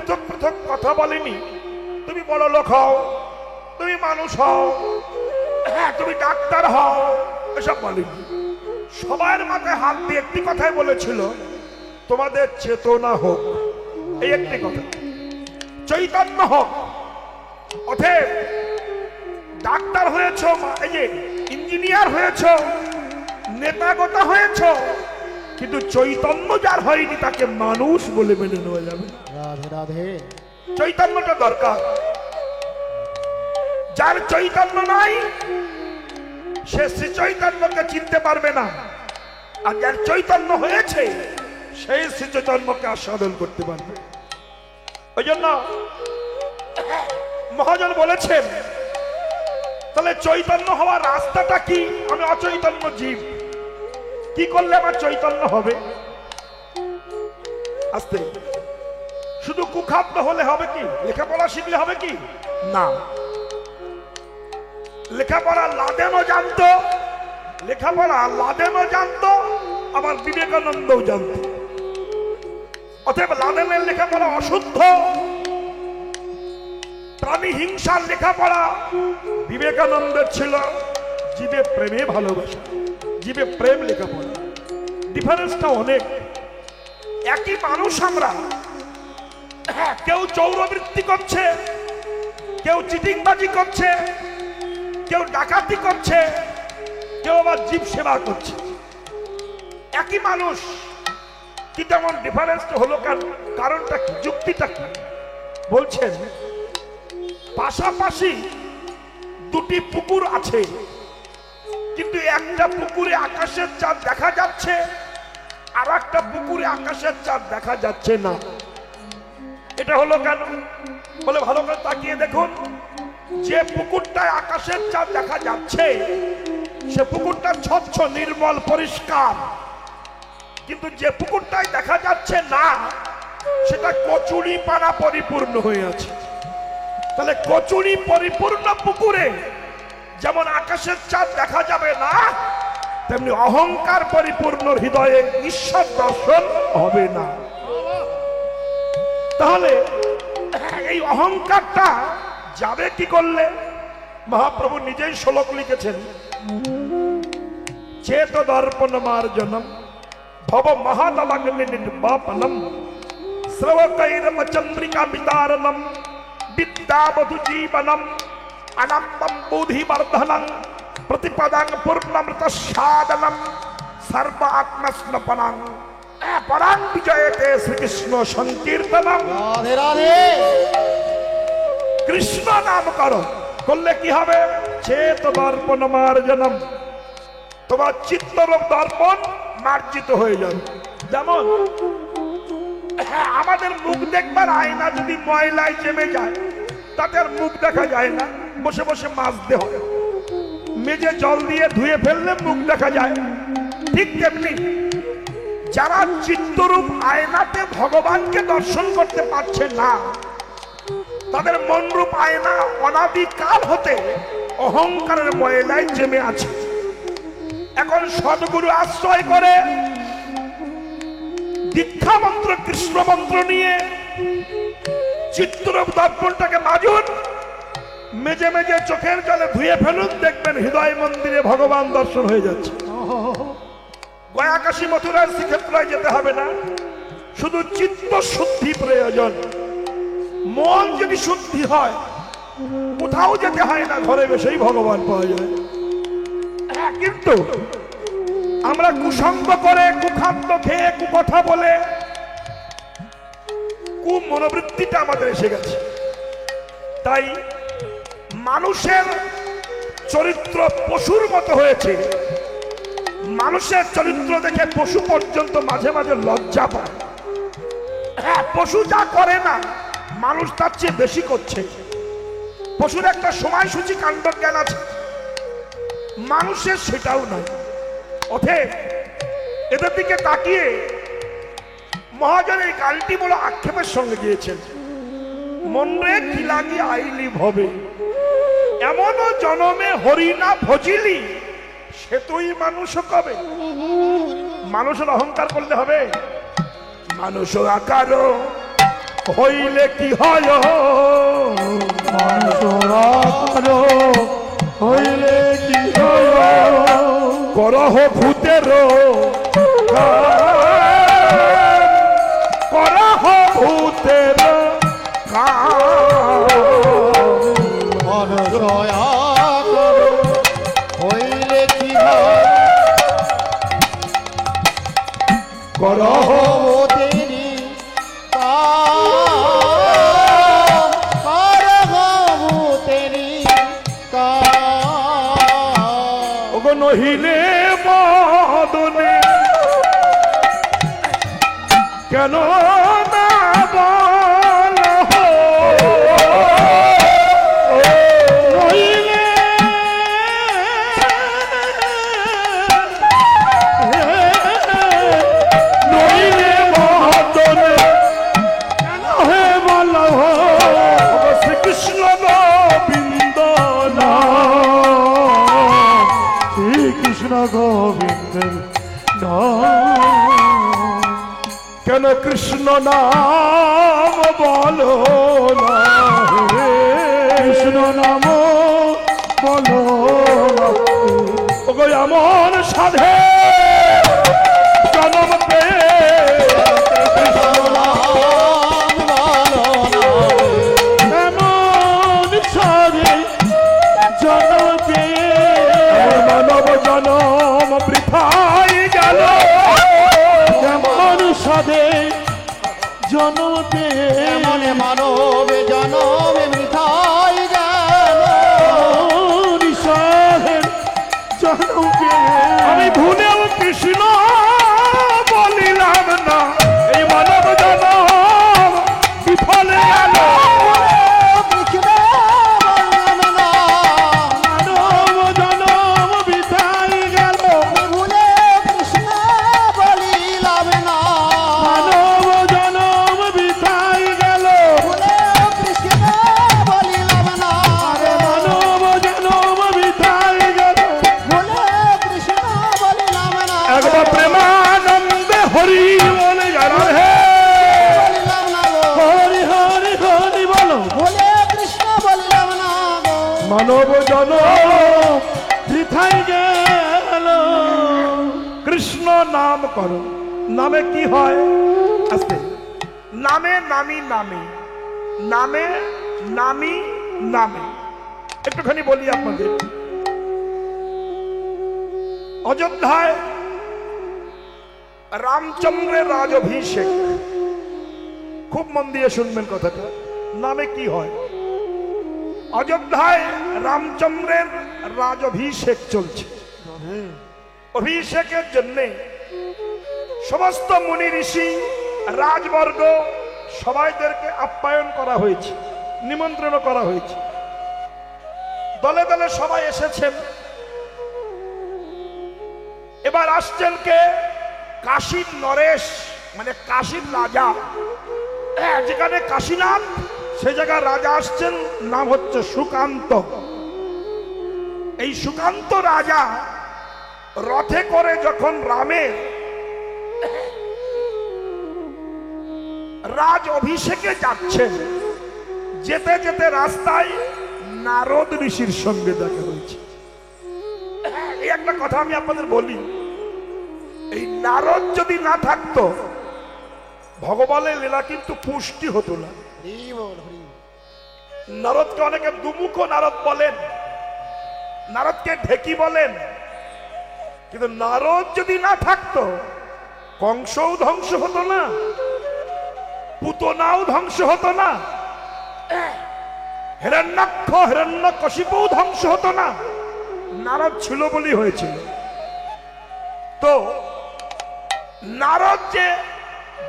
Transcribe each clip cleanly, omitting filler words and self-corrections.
পৃথক পৃথক কথা বলেনি। তুমি বড় লোক হও, তুমি মানুষ হও, হ্যাঁ তুমি ডাক্তার হও, এসব বলেনি। সবার মাথায় হাত দিয়ে একটি কথাই বলেছিল, তোমাদের চেতনা হোক, এই একটি কথা, চৈতন্য হোক। অতএব ডাক্তার হয়েছ, এই যে ইঞ্জিনিয়ার হয়েছ, নেতাগোটা হয়েছ, কিন্তু চৈতন্য যার হয়নি তাকে মানুষ বলে মেনে নেওয়া যাবে। রাধে রাধে। চৈতন্যটা দরকার। যার চৈতন্য নাই সে শ্রী চৈতন্যকে চিনতে পারবে না, আর যার চৈতন্য হয়েছে সেই শ্রী চৈতন্যকে আস্বাদন করতে পারবে। ওই জন্য মহাজন বলেছেন, তাহলে চৈতন্য হওয়ার রাস্তাটা কি? আমি অচৈতন্য জীব, কি করলে আমার চৈতন্য হবে? আস্তে, শুধু কুখাদ্য হলে হবে কি? লেখাপড়া শিখলে হবে কি? না। লেখাপড়া লাদেনও জানতো, লেখাপড়া লাদেনও জানতো, আবার বিবেকানন্দও জানতো। অতএব লাদেনের লেখাপড়া অশুদ্ধ, প্রাণী হিংসার লেখাপড়া বিবেকানন্দের ছিল জীবে প্রেমে ভালোবাসা, জীবে প্রেম লেখাপড়া। ডিফারেন্সটা অনেক। একই মানুষ আমরা, কেউ চৌরবৃত্তি করছে, কেউ চিটিংবাজি করছে, কেউ ডাকাতি করছে, কেউ আবার জীব সেবা করছে। একই মানুষ, কি তেমন ডিফারেন্সটা হলো কেন? কারণটা কি? যুক্তিটা কি? বলছেন পাশাপাশি দুটি পুকুর আছে, কিন্তু একটা পুকুরে আকাশের চাঁদ দেখা যাচ্ছে, আর একটা পুকুরে আকাশের চাঁদ দেখা যাচ্ছে না। এটা হলো কেন? বলে ভালো করে তাকিয়ে দেখুন, যে পুকুরটায় আকাশের চাঁদ দেখা যাচ্ছে সে পুকুরটা স্বচ্ছ, নির্মল, পরিষ্কার, কিন্তু যে পুকুরটায় দেখা যাচ্ছে না সেটা কচুরি পানা পরিপূর্ণ হয়ে আছে। তাহলে কচুরি পরিপূর্ণ পুকুরে যেমন আকাশের চাঁদ দেখা যাবে না, তেমনি অহংকার পরিপূর্ণ হৃদয়ে ঈশ্বর দর্শন হবে না। তাহলে এই অহংকারটা যাবে কি করলে? মহাপ্রভু নিজেই শ্লোক লিখেছেন, চেত দর্পণ মার্জনম ভব মহাদলগ্নি নির্বাপনম শ্রবকৈরম চন্দ্রিকা বিতারণম বিদ্যাবধু জীবনম অনম্বম বুদ্ধিবর্ধনম প্রতিপদং পূর্ণমৃত সাধনম সর্ব আত্মস্নপনং পরাং বিজয়তে শ্রীকৃষ্ণ সংকীর্তনম। রাধে রাধে। কৃষ্ণ নাম করো, করলে কি হবে? চেত দর্পণ মার্জনম, তোমার চিত্তরূপ দর্পণ মার্জিত হয়ে যাবে। যেমন আমাদের মুখ দেখবার আয়না যদি ময়লায় জমে যায় তাতে আর মুখ দেখা যায় না, বসে বসে মাজতে হয়। মেজে জল দিয়ে ধুয়ে ফেললে মুখ দেখা যায়। ঠিক তেমনি যারা চিত্তরূপ আয়নাতে ভগবানকে দর্শন করতে পারছে না, তাদের মনরূপ আয়না অনাদিকাল হতে অহংকারের ময়লায় জমে আছে। এখন সদ্গুরু আশ্রয় করে দীক্ষা মন্ত্র, কৃষ্ণ মন্ত্র নিয়ে চিত্তরূপ দর্পণটাকে মাজুন, মেজে মেজে চোখের জলে ধুয়ে ফেলুন, দেখবেন হৃদয় মন্দিরে ভগবান দর্শন হয়ে যাচ্ছে। গয়া কাশী মথুরার শ্রীক্ষেত্রায় যেতে হবে না, শুধু চিত্ত শুদ্ধি প্রয়োজন। মন যদি শুদ্ধি হয় কোথাও যেতে হয় না, ঘরে বসেই ভগবান পাওয়া যায়। কিন্তু আমরা কুসঙ্গ করে, কুখাদ্য খেয়ে, কুকথা বলে মনোবৃত্তিটা আমাদের এসে গেছে। তাই মানুষের চরিত্র পশুর মতো হয়েছে। মানুষের চরিত্র দেখে পশু পর্যন্ত মাঝে মাঝে লজ্জা পায়। হ্যাঁ, পশু যা করে না মানুষ তার চেয়ে বেশি করছে। পশুর একটা সময়সূচি কাণ্ড জ্ঞান আছে, মানুষের সেটাও নাই। অতএব এদের দিকে তাকিয়ে মহাজন এই গানটি বড় আক্ষেপের সঙ্গে গিয়েছেন। মনরে কি লাগি আইলি ভবে, এমনও জনমে হরিনা ভজিলি, সে তুই মানুষ কবে। মানুষের অহংকার করলে হবে? মানুষ আকার হইলে কি হয় মানুষ আকার হইলে কি হয় করহ ভূতের করহ ভূতের মানুষ আকার হইলে কি হয় করহ তেরি তেরি ওগো নহিলে মদনে কেন না বল নহিলে নহিলে মদনে কেন হে বল শ্রীকৃষ্ণ গোবিন্দ শ্রীকৃষ্ণ গোবিন্দ কেন কৃষ্ণ নাম বলো না হে কৃষ্ণ নাম বলো ওগো এমন সাধে জনম পে এমন সাধে জনমে মানব জনম বৃথাই গেল এমন সাধে জনমে এমন মানব জনমে বৃথাই গেল সাধের জনমে আমি ভুলেও কৃষ্ণ বলিলাম না এই মানব জনম বিফলে গেল কৃষ্ণ বললাম না মানব জনম বিদায় গেল ভুলে কৃষ্ণ বলিলাম না মানব জনম বিদায় গেল ভুলে কৃষ্ণ বলিলাম না আরে মানব জনম বিদায় গেল ভুলে কৃষ্ণ বলিলাম না একবার প্রেমানন্দে হরি বলে যারা হে বলিলাম না গো হরি হরি হরি বলো ভুলে কৃষ্ণ বলিলাম না গো মানব জন বৃথাই গেল কৃষ্ণ নাম করো নামে কি হয় আস্তে নামে নামি নামে নামে নামি নামে একটুখানি বলি আপনাদের অযোধ্যায় রামচন্দ্রের রাজাভিষেক খুব মন দিয়ে শুনবেন কথাটা নামে কি হয় অযোধ্যায় রামচন্দ্রের রাজাভিষেক চলছে অভিষেকের জন্যে সমস্ত মুনি ঋষি রাজবর্গ সবাইদেরকে আপ্যায়ন করা হয়েছে নিমন্ত্রণ করা হয়েছে দলে দলে সবাই এসেছেন এবার আসছেন কে কাশীর নরেশ মানে কাশীর রাজা যেখানে কাশীনাথ সে জায়গায় রাজা আসছেন নাম হচ্ছে সুকান্ত এই সুকান্ত রাজা রথে করে যখন রামের রাজ অভিষেকে যাচ্ছেন যেতে যেতে রাস্তায় নারদ ঋষির সঙ্গে দেখা হয়েছে এই একটা কথা আমি আপনাদের বলি এই নারদ যদি না থাকতো ভগবানের লীলা কিন্তু পুষ্টি হতো না হরি বল হরি নারদকে অনেকে দুমুখ নারদ বলেন নারদকে ঢেকি বলেন কিন্তু নারদ যদি না থাকতো কংসও ধ্বংস হতো না পুতনাও ধ্বংস হতো না হিরণ্যাক্ষ হিরণ্যকশিপুও ধ্বংস হতো না নারদ ছিল বলেই হয়েছিল তো নারদ যে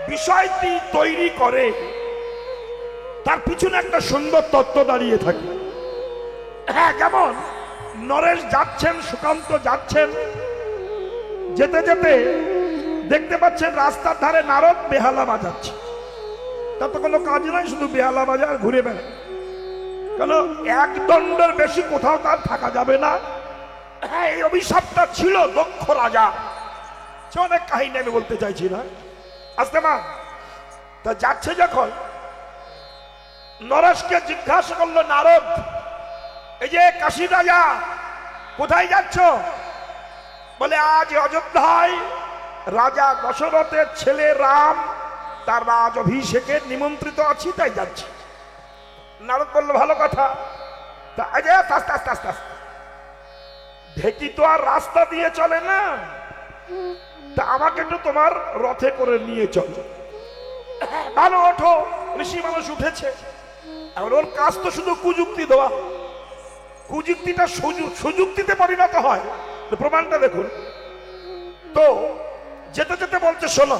বিষয়টি তৈরি করে তার পিছনে একটা সুন্দর তত্ত্ব দাঁড়িয়ে থাকে হ্যাঁ যেমন নরেশ যাচ্ছেন সুকান্ত যাচ্ছেন যেতে যেতে দেখতে পাচ্ছেন রাস্তার ধারে নারদ বেহালা বাজাচ্ছে তার তো কোনো কাজ নাই শুধু বেহালা বাজার ঘুরে বেড়ায় কেন এক দণ্ডের বেশি কোথাও তার থাকা যাবে না হ্যাঁ এই অভিশাপটা ছিল দক্ষ রাজা সে অনেক কাহিনী আমি বলতে চাইছি না আসতে মা তা যাচ্ছে যখন নরেশকে জিজ্ঞাসা করলো নারদ, এই যে কাশী রাজা কোথায় যাচ্ছ? বলে আজ অযোধ্যায় রাজা দশরথের ছেলে রাম তার রাজ অভিষেকে নিমন্ত্রিত আছি, তাই যাচ্ছি। নারদ বললো ভালো কথা, তা আস্তে আস্তে আস্তে আস্তে ঢেকি তো আর রাস্তা দিয়ে চলে না, তা আমাকে একটু তোমার রথে করে নিয়ে চলো। ভালো, ওঠো। ঋষি মানুষ উঠেছে। এখন ওর কাজ তো শুধু কুযুক্তি দেওয়া, কুযুক্তিটা সুযুক্তিতে পরিণত হয়। প্রমাণটা দেখুন তো। যেতে যেতে বলছে শোনো,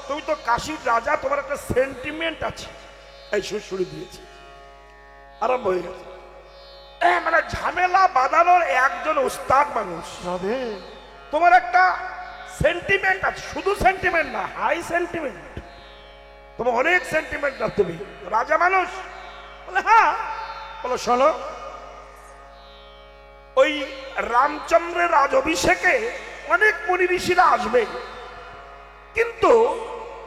তুমি তো কাশীর রাজা, তোমার একটা সেন্টিমেন্ট আছে। এই সুরসুরি দিয়েছে, আরম্ভ হয়ে গেছে। মানে ঝামেলা বাঁধানোর একজন উস্তাদ মানুষ। রাধে তোমার একটা সেন্টিমেন্ট আছে, শুধু সেন্টিমেন্ট না, হাই সেন্টিমেন্ট। তোমার অনেক সেন্টিমেন্ট আছে, তুমি রাজা মানুষ। বলে হ্যাঁ। বলো শোনো, ওই রামচন্দ্রের রাজ অভিষেকে অনেক মুনি ঋষিরা আসবে, কিন্তু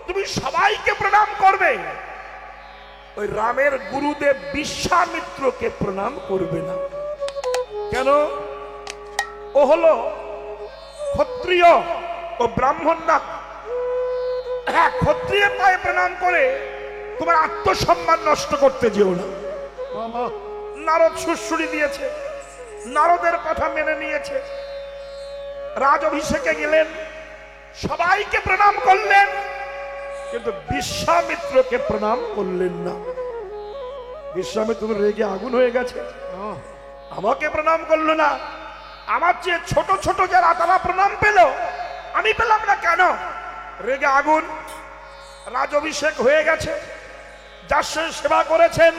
তুমি সবাইকে প্রণাম করবে, ওই রামের গুরুদেব বিশ্বামিত্রকে প্রণাম করবে না। কেন? ও হলো ক্ষত্রিয় ও ব্রাহ্মণ না। হ্যাঁ, ক্ষত্রিয় পায়ে প্রণাম করে তোমার আত্মসম্মান নষ্ট করতে যেও না। নারদ সুরসুরি দিয়েছে, নারদের কথা মেনে নিয়েছে। রাজ অভিষেকে গেলেন, সবাইকে প্রণাম করলেন, কিন্তু বিশ্বামিত্রকে প্রণাম করলেন না। বিশ্বামিত্র রেগে আগুন হয়ে গেছে, আমাকে প্রণাম করলো না, আমার চেয়ে ছোট ছোট যারা তারা প্রণাম পেল, আমি পেলাম না কেন? রেগে আগুন। রাজ অভিষেক হয়ে গেছে, যার সে সেবা করেছেন,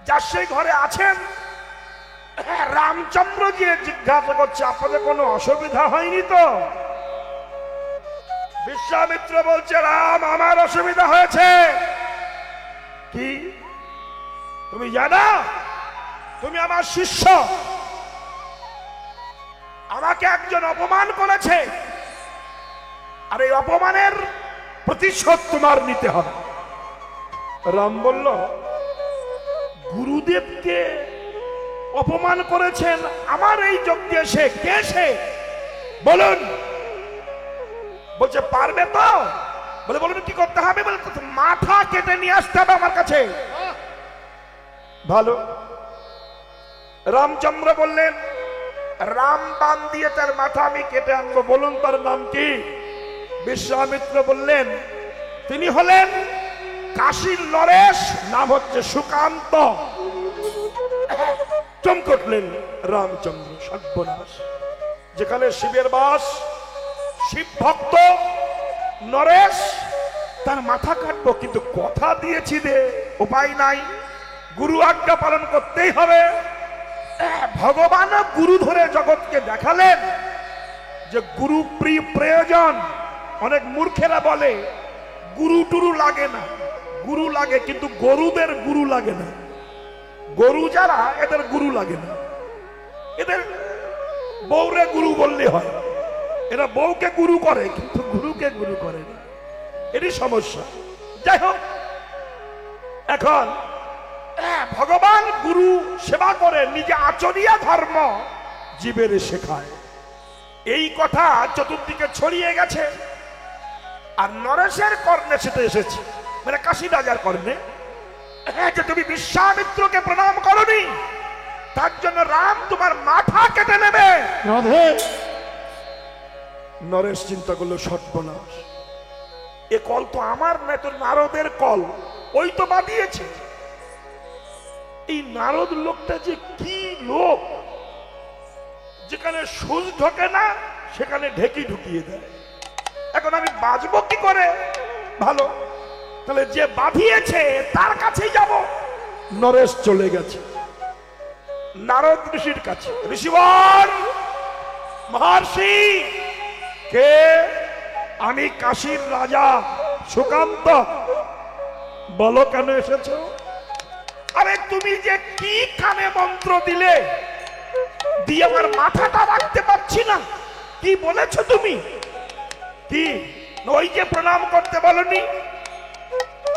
যার সেই ঘরে আছেন, রামচন্দ্র যে জিজ্ঞাসা করছে আপনাদের কোনো অসুবিধা হয়নি তো? বিশ্বামিত্র বলছে রাম, আমার অসুবিধা হয়েছে। কি? তুমি জানো তুমি আমার শিষ্য, আমাকে একজন অপমান করেছে, আর এই অপমানের প্রতিশোধ তোমার নিতে হবে। রাম বলল, গুরুদেবকে অপমান করেছেন আমার এই যজ্ঞে সে কে? সে বলুন। বলছে পারবে তো? বলে বলবে কি করতে হবে? বলে মাথা কেটে নিয়ে আসতে হবে আমার কাছে। ভালো। রামচন্দ্র বললেন, রাম বান দিয়ে তার মাথা আমি কেটে আনবো, বলুন তার নাম কি? বিশ্বামিত্র বললেন, তিনি হলেন কাশীর নরেশ, নাম হচ্ছে সুকান্ত। চমকটলেন রামচন্দ্র, সর্বনাশ। যেখানে শিবের বাস, শিব ভক্ত নরেশ, তার মাথা কাটবো, কিন্তু কথা দিয়েছি দে, উপায় নাই, গুরু আজ্ঞা পালন করতেই হবে। ভগবান গুরু ধরে জগৎকে দেখালেন যে গুরু প্রয়োজন। অনেক মূর্খেরা বলে গুরু টুরু লাগে না, গুরু লাগে, কিন্তু গরুদের গুরু লাগে না। গরু যারা, এদের গুরু লাগে না, এদের বউরে গুরু বললে হয়। এরা বউকে গুরু করে, কিন্তু গুরুকে গুরু করে না, এরই সমস্যা। যাই হোক, এখন ভগবান গুরু সেবা করে নিজে আচরিয়া ধর্ম জীবের শেখায়, এই কথা চতুর্দিকে ছড়িয়ে গেছে। আর নরেশের কর্ণে সেটা এসেছে, মানে কাশী রাজার কর্ণে, যে তুমি বিশ্বামিত্রকে প্রণাম করনি, তার জন্য রাম তোমার মাথা কেটে নেবে। নরেশ চিন্তা করলো, সর্বনাশ, এ কল তো আমার না, তো নারদের কল, ওই তো বাঁধিয়েছে। এই নারদ লোকটা যে কি লোক, যেখানে সুচ ঢোকে না সেখানে ঢেকি ঢুকিয়ে দেয়। এখন আমি বাঁচবো কি করে? ভালো, তাহলে যে বাঁধিয়েছে তার কাছেই যাব। নরেশ চলে গেছে নারদ ঋষির কাছে। ঋষিবর, মহর্ষি, কে? আমি কাশীর রাজা সুকান্ত। বলো কেন এসেছো? আরে তুমি যে কি কানে মন্ত্র দিলে, দিয়ে আমার মাথাটা রাখতে পারছি না। কি বলেছো তুমি? কি ওই যে প্রণাম করতে বলনি?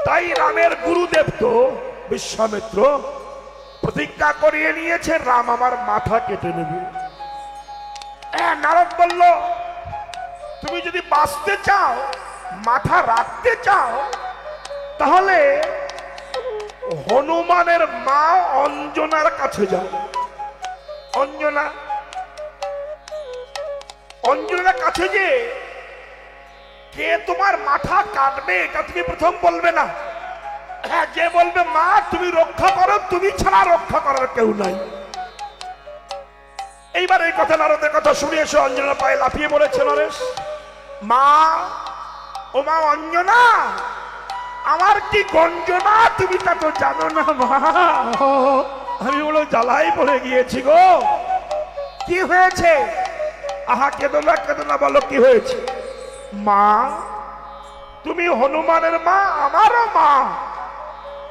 তাই রামের গুরুদেব তো বিশ্বামিত্র প্রতিজ্ঞা করিয়ে নিয়েছে রাম আমার মাথা কেটে নেবে। নারদ বলল, তুমি যদি বাঁচতে চাও, মাথা রাখতে চাও, তাহলে হনুমানের মা অঞ্জনার কাছে যাও। অঞ্জনার কাছে যে কে তোমার মাথা কাটবে এটা তুমি প্রথম বলবে না। হ্যাঁ, যে বলবে মা তুমি রক্ষা করো, তুমি ছাড়া রক্ষা করার কেউ নাই। এইবার এই কথা নারদের কথা শুনে এসে অঞ্জনা পায়ে লাফিয়ে বলেছে, নরেশ মা, ও মা অঞ্জনা, আমার কি গঞ্জনা তুমি তা তো জানো না মা। আমি বলো জ্বালাই পড়ে গিয়েছি গো। কি হয়েছে? আহা কেঁদো না, বলো কি হয়েছে? মা, তুমি হনুমানের মা, আমারও মা,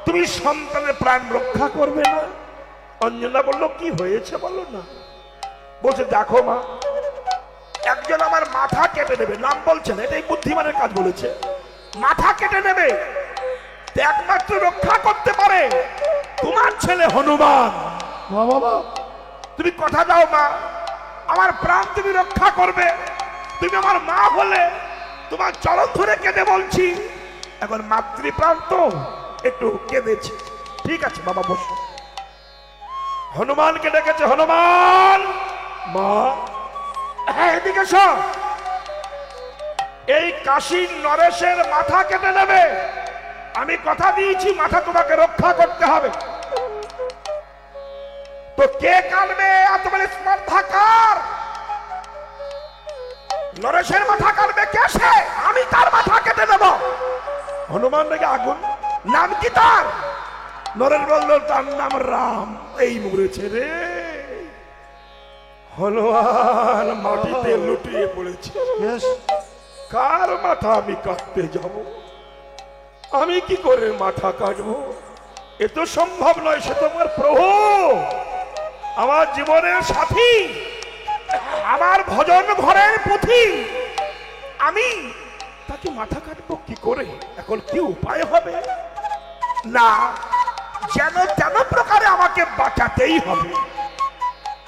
তুমি সন্তানের প্রাণ রক্ষা করবে না? অঞ্জনা বলল, কি হয়েছে বলো না। বলছে, দেখো মা, একজন আমার মাথা কেটে নেবে, নাম বলছেন, এটাই বুদ্ধিমানের কাজ বলেছে, মাথা কেটে নেবে, একমাত্র রক্ষা করতে পারে তোমার ছেলে হনুমান। বাবা, তুমি কথা দাও মা, আমার প্রাণ তুমি রক্ষা করবে। তুমি আমার মা হলে তোমার চরণ ধরে কেঁদে বলছি, এখন মাতৃপ্রাণ তো একটু কেঁদেছে। ঠিক আছে বাবা, বসো। হনুমানকে ডেকেছে, হনুমান মা, হ্যাঁ এদিকে এসো। এই কাশীর নরেশের মাথা কেটে নেবে, আমি কথা দিয়েছি মাথা তোমাকে রক্ষা করতে হবে। তো কে কাটবে? এত বলে স্পর্ধা কার? নরেশের মাথা কাটবে কে? সে, আমি তার মাথা কেটে দেব। হনুমান নাকি আগুন। নাম কি তার? নরেশ বলল, তার নাম রাম। এই মরেছে রে। হনুমান মাটিতে লুটিয়ে পড়েছে। কার মাথা আমি কাটতে যাব? আমি কি করে মাথা কাটবো? এ তো সম্ভব নয়। সে তোমার প্রভু, আমার জীবনের সাথী, আমার ভজন ঘরের পুঁথি, আমি তাকে মাথা কাটবো কি করে? এখন কি উপায় হবে? না, যেন তেন প্রকারে আমাকে বাঁচাতেই হবে।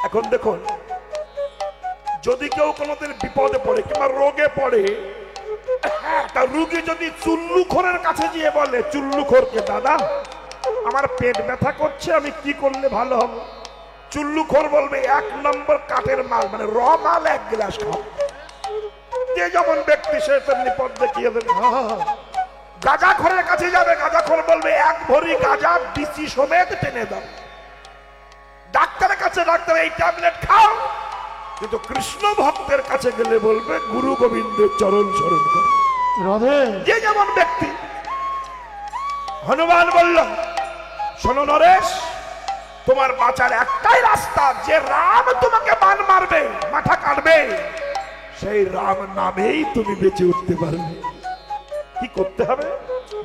এখন দেখুন, যদি কেউ কোনোদিন বিপদে পড়ে কিংবা রোগে পড়ে, তা রুগী যদি চুল্লুখোরের কাছে গিয়ে বলে, চুল্লুখোরকে, দাদা আমার পেট ব্যথা করছে, আমি কি করলে ভালো হবে? চুল্লুখোর বলবে, 1 নম্বর কাঠের মাল, মানে র মাল 1 গ্লাস খাও। যে যেমন ব্যক্তি সে তেমনি পথ দেখিয়ে দেবে। গাঁজাখোরের কাছে যাবে, গাঁজাখোর বলবে 1 ভরি গাঁজা বিচি সমেত টেনে দাও। ডাক্তারের কাছে ডাক্তার এই ট্যাবলেট খাও। কিন্তু কৃষ্ণ ভক্তের কাছে গেলে বলবে গুরু গোবিন্দের চরণ স্মরণ করো। যে যেমন ব্যক্তি। হনুমান বলল, শোনো নরেশ, তোমার বাঁচার একটাই রাস্তা, যে রাম তোমাকে বান মারবে, মাথা কাটবে, সেই রাম নামেই তুমি বেঁচে উঠতে পারবে। কি করতে হবে?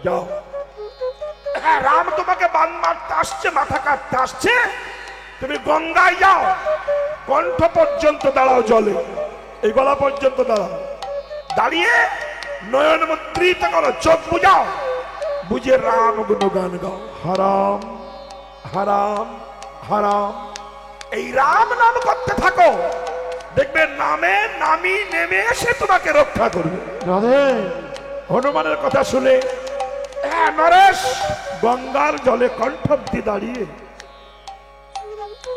যাও। হ্যাঁ, রাম তোমাকে বান মারতে আসছে, মাথা কাটতে আসছে, তুমি গঙ্গায় যাও, কণ্ঠ পর্যন্ত দাঁড়াও জলে, এই গলা পর্যন্ত দাঁড়াও, দাঁড়িয়ে নয়ন মুদ্রিত করো, চোখ বুঝাও, বুঝে রাম গুণগান গাও, হারাম হারাম হারাম, এই রাম নাম করতে থাকো, দেখবে নামে নামি নেমে এসে তোমাকে রক্ষা করবে। হনুমানের কথা শুনে নরেশ গঙ্গার জলে কণ্ঠব্দি দাঁড়িয়ে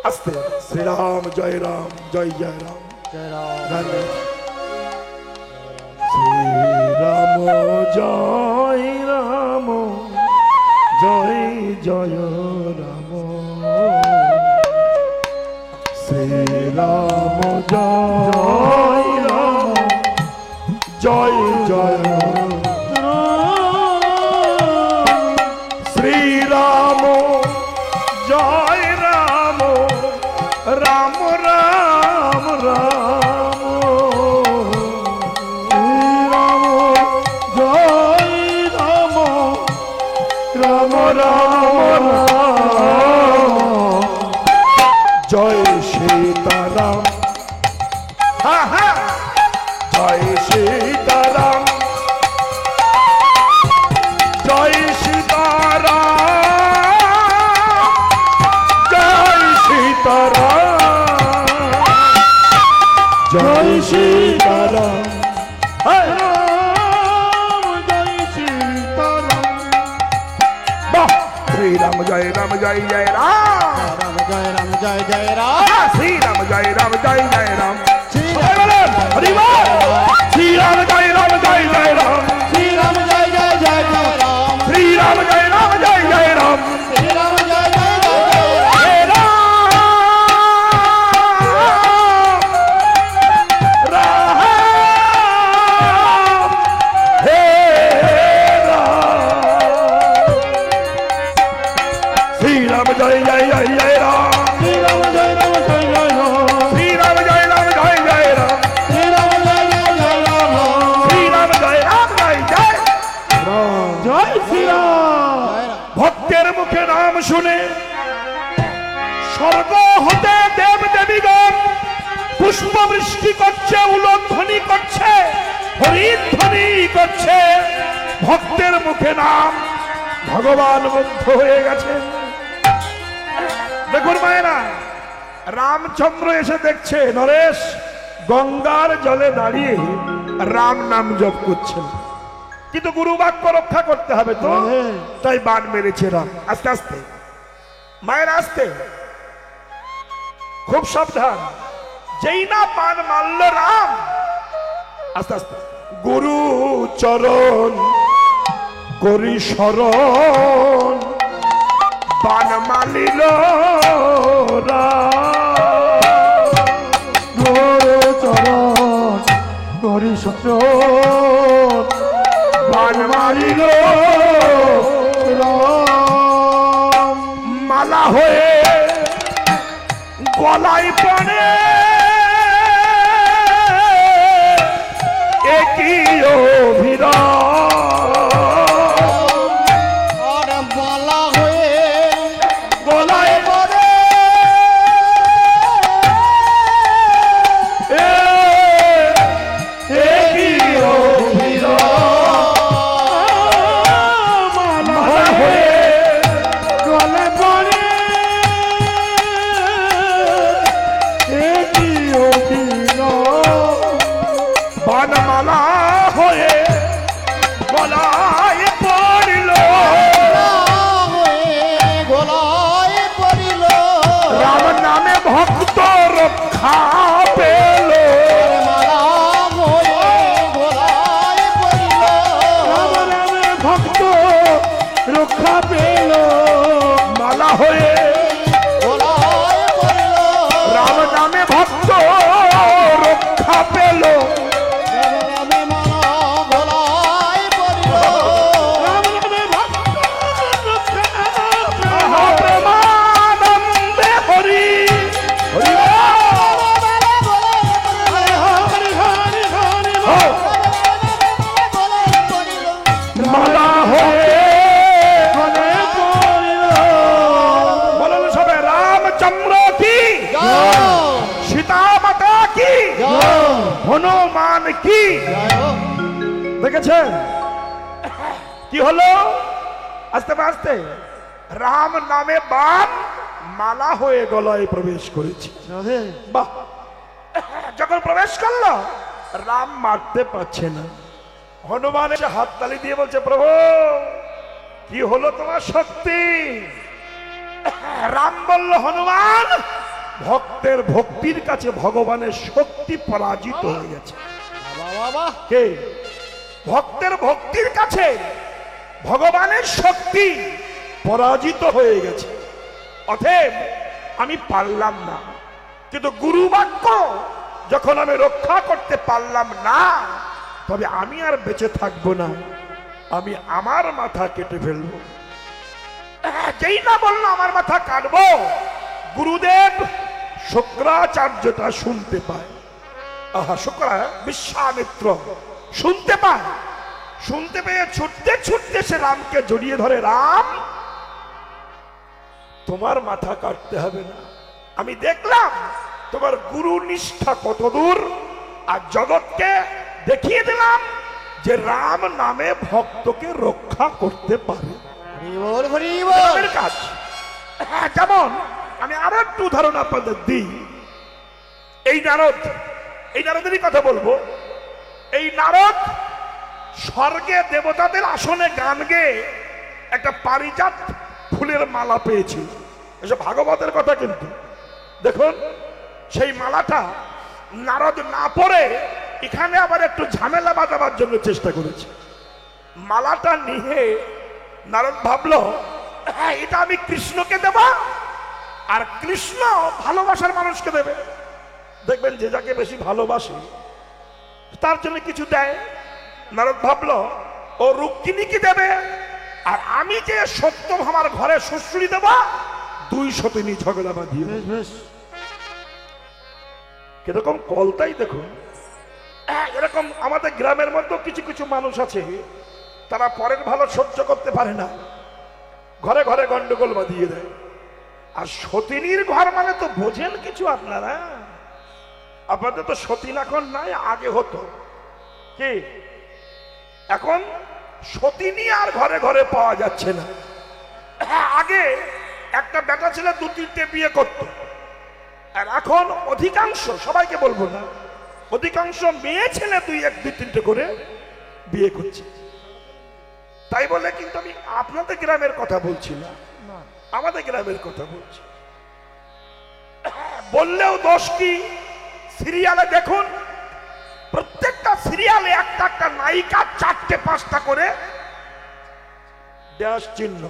আস্তে শ্রীরাম জয় রাম জয় জয় রাম শ্রীরাম জয় রাম জয় জয় রাম শ্রীরাম জয় রাম জয় জয় শ্রীরাম জয় রাম রাম রাম রাম শ্রীরাম জয় রাম রাম রাম জয় সীতারাম হা হা জয় সীতারাম জয় সীতারাম সীতারাম হ্যাঁ, রাম জয় সীতারাম বাহ শ্রীরাম জয় রাম জয় জয় রাম রাম জয় রাম জয় জয় রাম শ্রীরাম জয় রাম জয় জয় রাম শ্রীরাম সবাই বলেন, হরি বল। শ্রীরাম জয় রাম জয় জয় রাম শ্রীরাম জয় জয় জয় জয় রাম শ্রীরাম জয় রাম জয় জয় রাম শ্রীরাম জয় জয় জয় জয় রাম হে রাম রাম হে রাম শ্রীরাম জয় জয় জয় জয় রাম শ্রীরাম জয় রাম জয় জয় রাম শ্রীরাম জয় রাম জয় জয় রাম শ্রীরাম জয় জয় জয় রাম শ্রীরাম জয় রাম জয় জয় রাম জয় শ্রীরাম জয় রাম ভক্তের মুখে নাম শুনে স্বর্গ হতে দেব দেবীগণ পুষ্প বৃষ্টি করছে, উলধ্বনি করছে, হরিধ্বনি করছে। ভক্তের মুখে নাম, ভগবান মুগ্ধ হয়ে গেছেন। দেখুন মায়েরা, রামচন্দ্র এসে দেখছে নরেশ গঙ্গার জলে দাঁড়িয়ে রাম নাম জপ করছেন, কিন্তু গুরু বাক্য রক্ষা করতে হবে তো, তাই বান মেরেছে রাম। আস্তে আস্তে মায়ের আস্তে, খুব সাবধান। যেই না বান মারল রাম, আস্তে আস্তে গুরু চরণ করি শরণ, বান মালিল রাম। গোরে চরণ গরি সচরণ বান মারিল রাম মালা হয়ে গলায় পড়ে, একই অভিরাম। আর বলা হয়ে গলায় পড়ে একই অভিরাম। মালা হয়ে গলে পড়ে একই অভিনয় বানমালা হয়ে গলায় পড়িল, গোলায় পড়িল রাম নামে ভক্ত রক্ষা পেল। মালা হয়ে গোলায় পড়িল রাম নামে ভক্ত রক্ষা পেল মালা হয়ে গোলায় পড়িল রাম নামে ভক্ত রক্ষা পেল। নামে মালা গোলায় পড়িল রাম নামে ভক্ত রক্ষা পেল আহা প্রেমানন্দে হরি হরি হরি হরি হরি বল। মালা হয়ে গলে পড়িল বলুন সবে রামচন্দ্র কি, সীতা মাতা কি, হনুমান কি। দেখেছেন কি হলো? আস্তে আস্তে রাম নামে বান মালা হয়ে গলায় প্রবেশ করেছে। রাধে বাহ, যখন প্রবেশ করলো রাম মারতে পারছে না। হনুমান এসে হাততালি দিয়ে বলছে, প্রভু কি হলো তোমার শক্তি? রাম বলল, হনুমান ভক্তের ভক্তির কাছে ভগবানের শক্তি পরাজিত হয়ে গেছে। বাবা কে? ভক্তের ভক্তির কাছে ভগবানের শক্তি পরাজিত হয়ে গেছে, অতএব আমি পারলাম না। কিন্তু গুরু বাক্য যখন আমি রক্ষা করতে পারলাম না, তবে আমি আর বেঁচে থাকবো না, আমি আমার মাথা কেটে ফেলবো। যেই না বললো আমার মাথা কাটবো, গুরুদেব শুক্রাচার্যটা শুনতে পায়। আহা, শুক্রা বিশ্বামিত্র শুনতে পায়। শুনতে পেয়ে ছুটতে ছুটতে সে রামকে জড়িয়ে ধরে, রাম তোমার মাথা কাটতে হবে না, আমি দেখলাম তোমার গুরু নিষ্ঠা কত দূর, আর জগৎকে দেখিয়ে দিলাম যে রাম নামে ভক্তকে রক্ষা করতে পারে। হরিবল হরিবল রামের কাজ। হ্যাঁ, যেমন আমি আরো একটু উদাহরণ আপনাদের দিই। এই নারদেরই কথা বলবো। এই নারদ স্বর্গে দেবতাদের আসনে গান গেয়ে একটা পারিজাত ফুলের মালা পেয়েছিল। এসব ভাগবতের কথা কিন্তু। দেখুন সেই মালাটা নারদ না পড়ে এখানে আবার একটু ঝামেলা বাঁধাবার জন্য চেষ্টা করেছে। মালাটা নিয়ে নারদ ভাবলো, হ্যাঁ এটা আমি কৃষ্ণকে দেব, আর কৃষ্ণ ভালোবাসার মানুষকে দেবে। দেখবেন যে যাকে বেশি ভালোবাসে তার জন্য কিছু দেয়। নারদ ভাবলো ও রুক্মিণীকে দেবে, আর আমি যে সত্যভামার ঘরে শ্বশুরি দেব, দুই সতিনী ঝগড়া বাঁধিয়ে। বেশ বেশ কিরকম কলতাই দেখুন। এরকম আমাদের গ্রামের মধ্যেও কিছু কিছু মানুষ আছে, তারা পরের ভালো সহ্য করতে পারে না, ঘরে ঘরে গন্ডগোল বাঁধিয়ে দেয়। আর সতিনীর ঘর মানে তো বোঝেন কিছু আপনারা। আপনাদের তো সতীন এখন নাই, আগে হতো কি। এখন সতিনী আর ঘরে ঘরে পাওয়া যাচ্ছে না। হ্যাঁ, আগে একটা বেটা ছেলে দু তিনটে বিয়ে করত, আর এখন অধিকাংশ, সবাইকে বলবো না, অধিকাংশ মেয়ে ছেলে দুই তিনটে করে বিয়ে করছে। তাই বলে কিন্তু আমি আপনাদের গ্রামের কথা বলছি না, আমাদের গ্রামের কথা বলছি। বললেও দোষ কি? সিরিয়ালে দেখুন, প্রত্যেকটা সিরিয়ালে একটা একটা নায়িকা 4টে-5টা করে ড্যাশ চিহ্ন।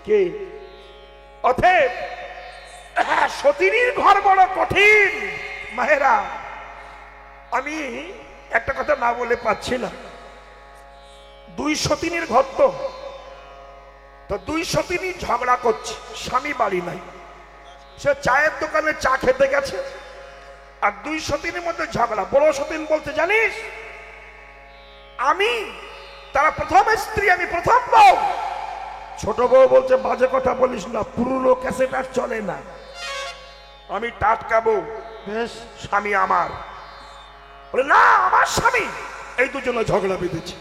কে? অতএব সতীনীর ঘর বড় কঠিন মায়েরা। আমি একটা কথা না বলে পাচ্ছি না। দুই সতীনীর ঘর তো দুই সতীনী ঝগড়া করছে, স্বামী বাড়ি নাই, সে চায়ের দোকানে চা খেতে গেছে, আর দুই সতীনের মধ্যে ঝগড়া। বড় সতীন বলতে, জানিস আমি তারা প্রথম স্ত্রী, আমি প্রথম বউ। ছোট বউ বলছে, বাজে কথা বলিস না, পুরনো ক্যাসেট আর চলে না, আমি টাটকা বউ, বেশ স্বামী আমার। বলে না, আমার স্বামী। এই দুজনে ঝগড়া বেঁধেছে,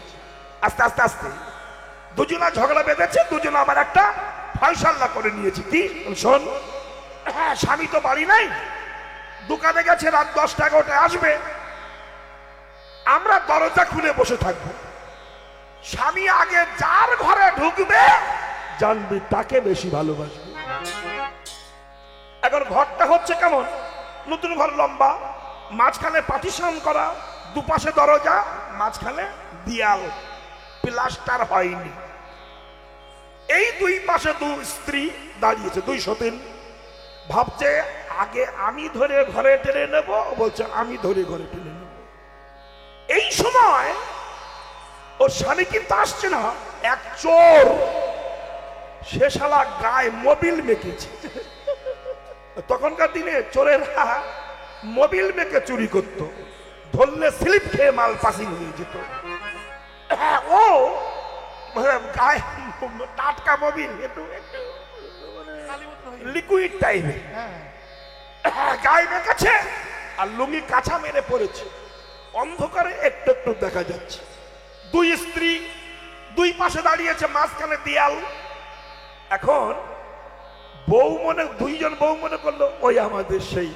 আস্তে আস্তে আস্তে দুজনা ঝগড়া বেঁধেছে, দুজনে আবার একটা ফয়সালা করে নিয়েছে। কি? শোন, হ্যাঁ স্বামী তো বাড়ি নাই, দোকানে গেছে, রাত 10টা-11টায় আসবে, আমরা দরজা খুলে বসে থাকবো। স্বামী আগে যার ঘরে ঢুকবে জানবি তাকে বেশি ভালোবাসবে। এখন ঘরটা হচ্ছে কেমন? নতুন ঘর, লম্বা, মাঝখানে পার্টিশন করা, দুপাশে দরজা, মাঝখানে দেয়াল, প্লাস্টার হয়নি। এই দুই পাশে দুই স্ত্রী দাঁড়িয়েছে, দুই সতীন। ভাবছে আগে আমি ধরে ঘরে টেনে নেব, বলছে আমি ধরে ঘরে টেনে নেব। এই সময় ওর স্বামী কিন্তু আসছে না, এক চোর, সে শালা গায়ে মোবিল মেখেছে। তখনকার দিনে চোরেরা মোবিল মেখে চুরি করত, ধরলে স্লিপ খেয়ে মাল পাসিং হয়ে যেত। ও গায়ে টাটকা মোবিল, একটু একটু লিকুইড টাইপের গায়ে মেখেছে, আর লুঙ্গি কাঁচা মেরে পড়েছে, অন্ধকারে একটু একটু দেখা যাচ্ছে। দুই স্ত্রী দুই পাশে দাঁড়িয়েছে, মাঝখানে দেয়াল। এখন বউ মনে, দুইজন বউ মনে করলো ওই আমাদের সেই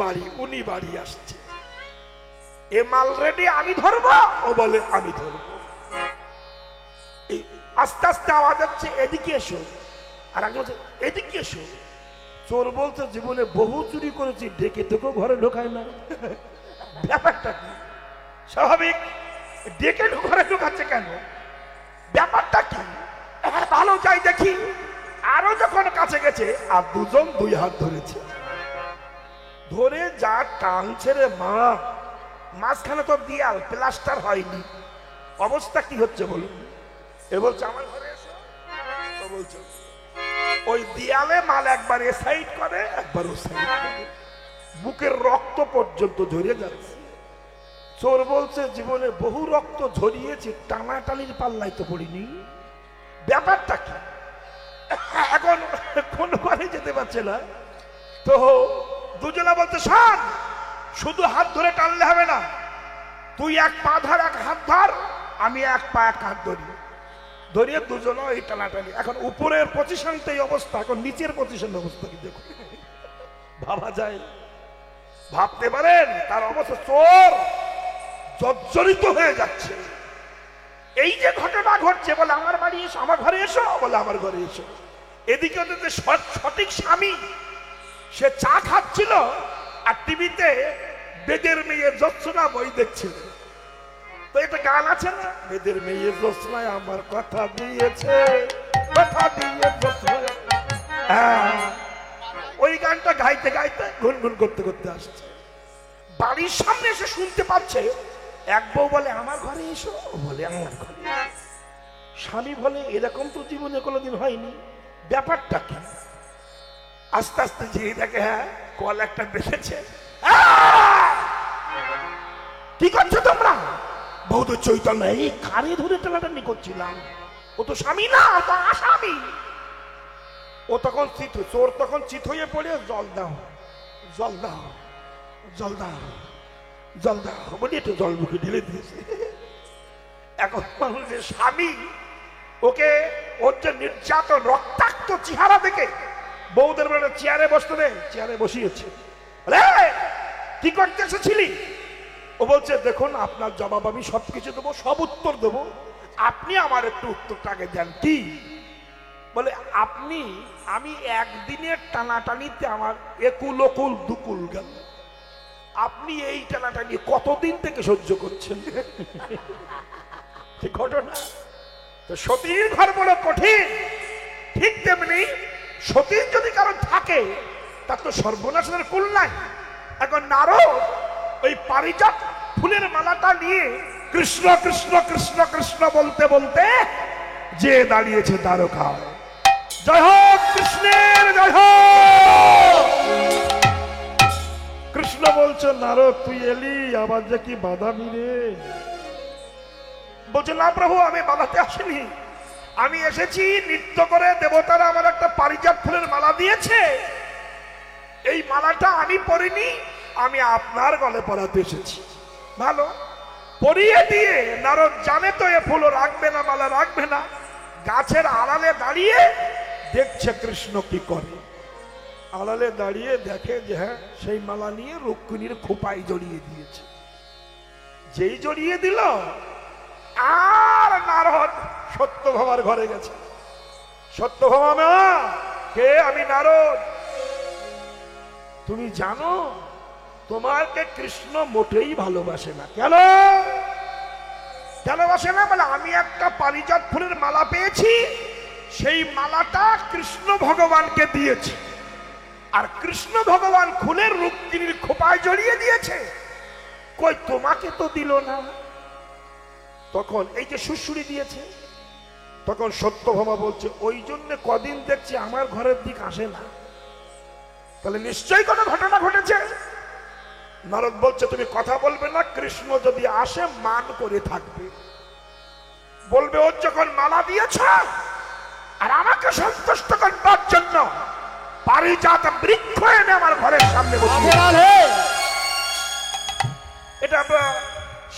বাড়ি, উনি বাড়ি আসছে, এ মাল রেডি, আমি ধরবো। ও বলে আমি ধরবো। আস্তে আস্তে আওয়াজ হচ্ছে, এদিকে এসো। আর আগে বলছে এদিকে এসো। চোর বলছে, জীবনে বহু চুরি করেছি, ডেকে তোকেও ঘরে ঢোকায় না। ব্যাপারটা কি? স্বাভাবিক, ডেকে ঘরে ঢোকাচ্ছে কেন? ব্যাপারটা কি? ভালো যাই দেখি। আরো যখন কাছে গেছে, আর দুজন দুই হাত ধরেছে, ধরে যা টানছে রে মা, মাঝখানে তো দেয়াল, প্লাস্টার হয়নি, অবস্থা কি হচ্ছে বলুন? এ বলছে আমার ঘরে এসো, তো বলছে ওই দেয়ালে মাল একবার এ সাইড করে, একবার ও সাইড করে, বুকের রক্ত পর্যন্ত ঝরে যাচ্ছে। চোর বলছে, জীবনে বহু রক্ত ঝরিয়েছি, টানাটানির পাল্লায় তো পড়িনি। ব্যাপারটা কি? এখন কোন ঘরে যেতে পারছে না, তো দুজনা বলতে, শোন, শুধু হাত ধরে টানলে হবে না, তুই এক পা ধর, এক হাত ধর, আমি এক পা এক হাত ধরি, ধরিয়ে দুজনে এই টানাটানি। এখন উপরের পজিশন তো এই অবস্থা, এখন নিচের পজিশন অবস্থা কি দেখো, ভাবা যায়? ভাবতে পারেন তার অবস্থা, চোর জর্জরিত হয়ে যাচ্ছে। এই যে ঘটনা ঘটছে, বলে আমার বাড়ি এসো, আমার ঘরে এসো, বলে আমার ঘরে এসো। এদিকে ওদের যে সঠিক স্বামী, সে চা খাচ্ছিল আর টিভিতে বেদের মেয়ে জ্যোৎস্না বই দেখছিল। তো একটা গান আছে না, বেদের মেয়ে জ্যোৎস্নায় আমার কথা দিয়েছে, কথা দিয়ে জ্যোৎস্নায়। হ্যাঁ, ওই গানটা গাইতে গাইতে গুনগুন করতে করতে আসছে। বাড়ির সামনে এসে শুনতে পাচ্ছে এক বউ বলে আমার ঘরে এসো, বলে আমার ঘরে। স্বামী বলে এরকম তো জীবনে কোনোদিন হয়নি, ব্যাপারটা কি? আস্তে আস্তে যেয়ে দেখে, হ্যাঁ, কল একটা বেঁধেছে। কি করছো তোমরা? বউ তো চৈতন্য, এই কারে ধরে টানাটানি করছিলাম। ও তো স্বামী না, ও তো আসামি। ও তখন চিত, চোর তখন চিত হয়ে পড়ে, জল দাও, জল দাও, জল দাও, জল দাও বলে একটু জল মুখে ঢেলে দিয়েছে। এখন মানুষের স্বামী ওকে, ওর যে নির্যাতন, রক্তাক্ত চেহারা দেখে বউদের বেলা চেয়ারে বসতে দেয়, চেয়ারে বসিয়েছে। কি করতে এসেছিলি? ও বলছে দেখুন আপনার জবাব আমি সবকিছু দেবো, সব উত্তর দেবো, আপনি আমার একটু উত্তরটা আগে দেন। কি? বলে আপনি, আমি একদিনের টানাটানিতে আমার একুল ওকুল দুকুল গেল, আপনি এই টানাটানি কতদিন থেকে সহ্য করছেন? ঘটনা তো সতীর ঘর বড় কঠিন, ঠিক তেমনি সতীর যদি কারণ থাকে তার তো সর্বনাশের কুল নাই। এখন নারদ ওই পারিজাত ফুলের মালাটা নিয়ে কৃষ্ণ কৃষ্ণ কৃষ্ণ কৃষ্ণ বলতে বলতে যে দাঁড়িয়েছে দ্বারকায়। জয় হোক কৃষ্ণের, জয় হোক। কৃষ্ণ বলছে নারদ তুই এলি, আবার যে কি বাধা রে? বলছে না প্রভু, আমি বাধাতে আসিনি, আমি এসেছি নৃত্য করে, দেবতারা আমার একটা পারিজাত ফুলের মালা দিয়েছে, এই মালাটা আমি পরিনি, আমি আপনার গলে পরাতে এসেছি। ভালো, পরিয়ে দিয়ে নারদ জানে তো এ ফুল রাখবে না, মালা রাখবে না, গাছের আড়ালে দাঁড়িয়ে দেখছে কৃষ্ণ কি করে। আড়ালে দাঁড়িয়ে দেখে যে হ্যাঁ, সেই মালা নিয়ে রুক্মিণীর খোপায় জড়িয়ে দিয়েছে। যেই জড়িয়ে দিল, আর নারদ সত্যভামার ঘরে গেছে। সত্যভামা, মা কে? আমি নারদ। তুমি জানো তোমাকে কৃষ্ণ মোটেই ভালোবাসে না। কেন ভালোবাসে না? বলে আমি একটা পারিজাত ফুলের মালা পেয়েছি, সেই মালাটা কৃষ্ণ ভগবানকে দিয়েছি, আর কৃষ্ণ ভগবান খুলে রুক্মিণীর খোপায় জড়িয়ে দিয়েছে, কই তোমাকে তো দিল না। তখন এই যে সুশুরি দিয়েছে, তখন সত্যভামা বলছে ওই জন্য কদিন দেখছি আমার ঘরের দিক আসে না, তাহলে নিশ্চয়ই কোনো ঘটনা ঘটেছে। নারদ বলছে তুমি কথা বলবে না, কৃষ্ণ যদি আসে মান করে থাকবে, বলবে ওর যখন মালা দিয়েছ আর আমাকে সন্তুষ্ট করবার জন্য পারিজাত বৃক্ষ এনে আমার ঘরের সামনে বসিয়ে। এটা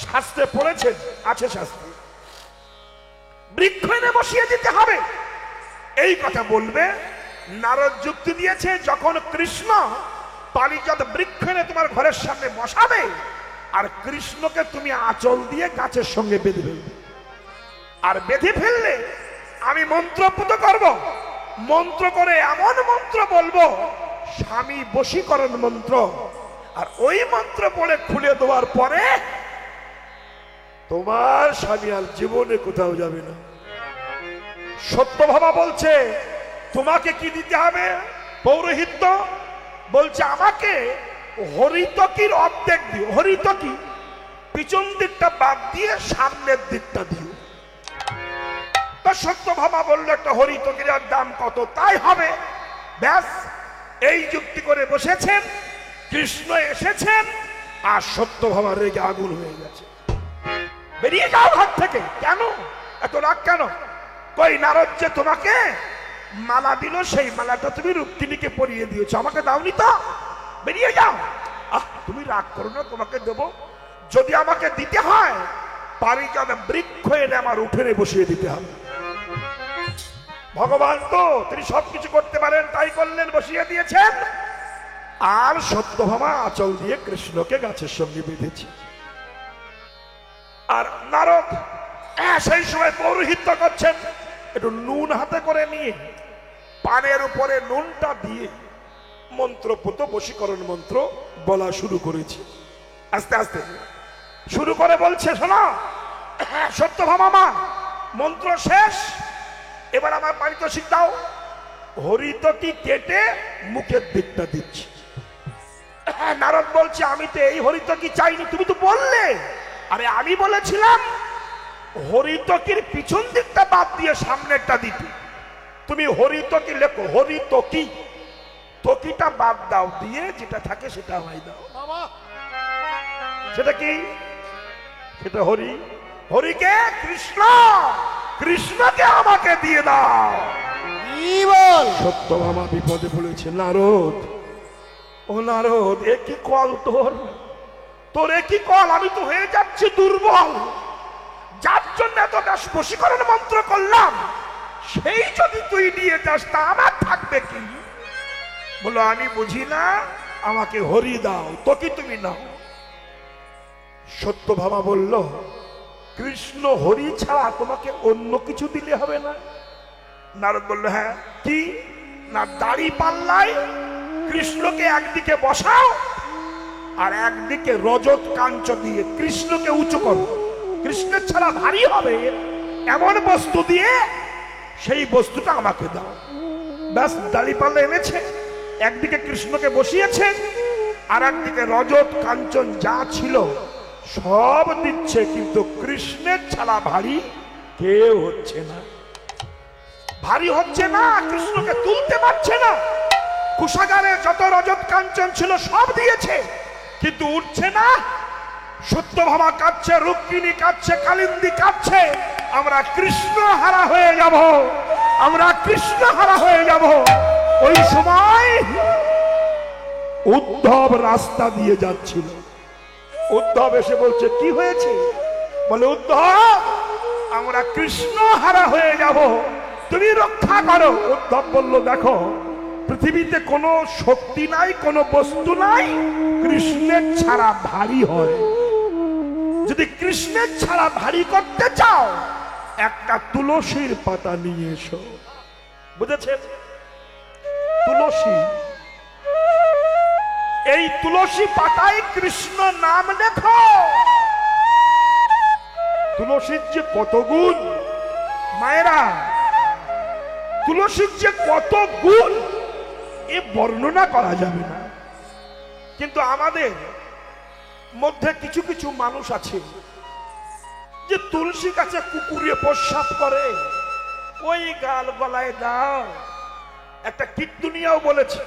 শাস্ত্রে পড়েছেন, আছে শাস্ত্রে, বৃক্ষ এনে বসিয়ে দিতে হবে, এই কথা বলবে। নারদ যুক্তি দিয়েছে যখন কৃষ্ণ পারিজাত বৃক্ষ এনে তোমার ঘরের সামনে বসাবে, আর কৃষ্ণকে তুমি আঁচল দিয়ে গাছের সঙ্গে বেঁধে ফেলবে, আর বেঁধে ফেললে আমি মন্ত্রপুত করব, মন্ত্র করে এমন মন্ত্র বলবো, স্বামী বশীকরণ মন্ত্র, আর ওই মন্ত্র পড়ে খুলে দেওয়ার পরে তোমার স্বামী আর জীবনে কোথাও যাবে না। সত্যভামা বলছে তোমাকে কি দিতে হবে? পৌরোহিত্য। বলছে আমাকে হরিতকির অর্ধেক দিও। হরিতকি পিছন দিকটা বাদ দিয়ে সামনের দিকটা দিও। তো সত্যভামা বললো একটা হরিতকির দাম কত? তাই হবে। ব্যাস, এই যুক্তি করে বসেছেন। কৃষ্ণ এসেছেন আর সত্যভামা রেগে আগুন হয়ে গেছে। বেরিয়ে যাও ঘর থেকে। কেন এত রাগ কেন? কই নারদ যে তোমাকে মালা দিল, সেই মালাটা তুমি রুক্মিণীকে পরিয়ে দিয়েছো, আমাকে দাওনি তো, বেরিয়ে যাও। তুমি রাগ করো না, তোমাকে দেব। যদি আমাকে দিতে হয় পারিজাত বৃক্ষ এনে আমার উঠোনে বসিয়ে দিতে হবে। ভগবান তো তিনি সবকিছু করতে পারেন, তাই করলেন, বসিয়ে দিয়েছেন। আর সত্যভামা আঁচল দিয়ে কৃষ্ণকে গাছের সঙ্গে বেঁধেছে। আর নারদ সেই সময় পৌরোহিত্য করছেন, একটু নুন হাতে করে নিয়ে পানের উপরে নুনটা দিয়ে মন্ত্রপুত বশীকরণ মন্ত্র বলা শুরু করেছে। আস্তে আস্তে শুরু করে বলছে, শোনো সত্যভামা মা, মন্ত্র শেষ, এবার আমার পারিতোষিক দাও। হরিতটি কেটে মুখের দিকটা দিচ্ছি। নারদ বলছে, আমি তো এই হরিতকি চাইনি, তুমি তো বললে। আরে আমি বলেছিলাম হরিতকির পিছন দিকটা বাদ দিয়ে সামনেরটা দিতে। তুমি হরিতকি লেখো, হরিতকি, তকিটা বাদ দাও, দিয়ে যেটা থাকে সেটা আমায় দাও। বাবা সেটা কি? সেটা হরি। হরিকে কৃষ্ণ, কৃষ্ণকে আমাকে দিয়ে দাও। কি বল? সত্যভামা বিপদে পড়েছে। নারদ, ও নারদ, এ কি কল তোর? তোর এ কি কল? আমি তো হয়ে যাচ্ছি দুর্বল। যার জন্য এত বশীকরণ মন্ত্র করলাম, সেই যদি তুই নিয়ে যাস তা আমার থাকবে কি? বলো, আমি বুঝি না, আমাকে হরি দাও, তো কি তুমি নাও। সত্যভামা বলল, কৃষ্ণ হরি ছাড়া তোমাকে অন্য কিছু দিলে হবে না? নারদ বলল, হ্যাঁ। কি না, দাড়ি পাল্লাই কৃষ্ণকে একদিকে বসাও আর একদিকে রজত কাঞ্চ দিয়ে কৃষ্ণকে উঁচু করো। কৃষ্ণের ছাড়া ভারী হবে এমন বস্তু দিয়ে সেই বস্তুটা আমাকে দাও। ব্যাস, দাড়ি পাল্লা এনেছে, একদিকে কৃষ্ণকে বসিয়েছে আর একদিকে রজত কাঞ্চন যা ছিল সব দিচ্ছে, কিন্তু কৃষ্ণের ছাড়া ভারী কেউ হচ্ছে না। ভারী হচ্ছে না, কৃষ্ণকে তুলতে পারছে না। কুশাগারে যত রজত কাঞ্চন ছিল সব দিয়েছে, কিন্তু উঠছে না। সত্যভামা কাঁদছে, রুক্মিণী কাঁদছে, কালিন্দী কাঁদছে। আমরা কৃষ্ণ হারা হয়ে যাব, আমরা কৃষ্ণ হারা হয়ে যাব। ওই সময় উদ্ধব রাস্তা দিয়ে যাচ্ছিল। উদ্ধব এসে বলছে, কি হয়েছে? বলে, উদ্ধব, আমরা কৃষ্ণ হারা হয়ে যাব, তুমি রক্ষা করো। উদ্ধব বলল, দেখো, পৃথিবীতে কোনো শক্তি নাই, কোনো বস্তু নাই কৃষ্ণের ছাড়া ভারী হয়। যদি কৃষ্ণের ছাড়া ভারী করতে চাও, একটা তুলসীর পাতা নিয়ে এসো। বুঝেছেন? তুলসী, এই তুলসী পাতায় কৃষ্ণ নাম লেখো। তুলসীর যে কত গুণ মায়েরা, তুলসীর যে কত গুণ এ বর্ণনা করা যাবে না। কিন্তু আমাদের মধ্যে কিছু কিছু মানুষ আছে যে তুলসী গাছে কুকুরে প্রস্রাব করে, ওই গাল গলায় দাও। একটা কীর্তনিয়াও বলেছে,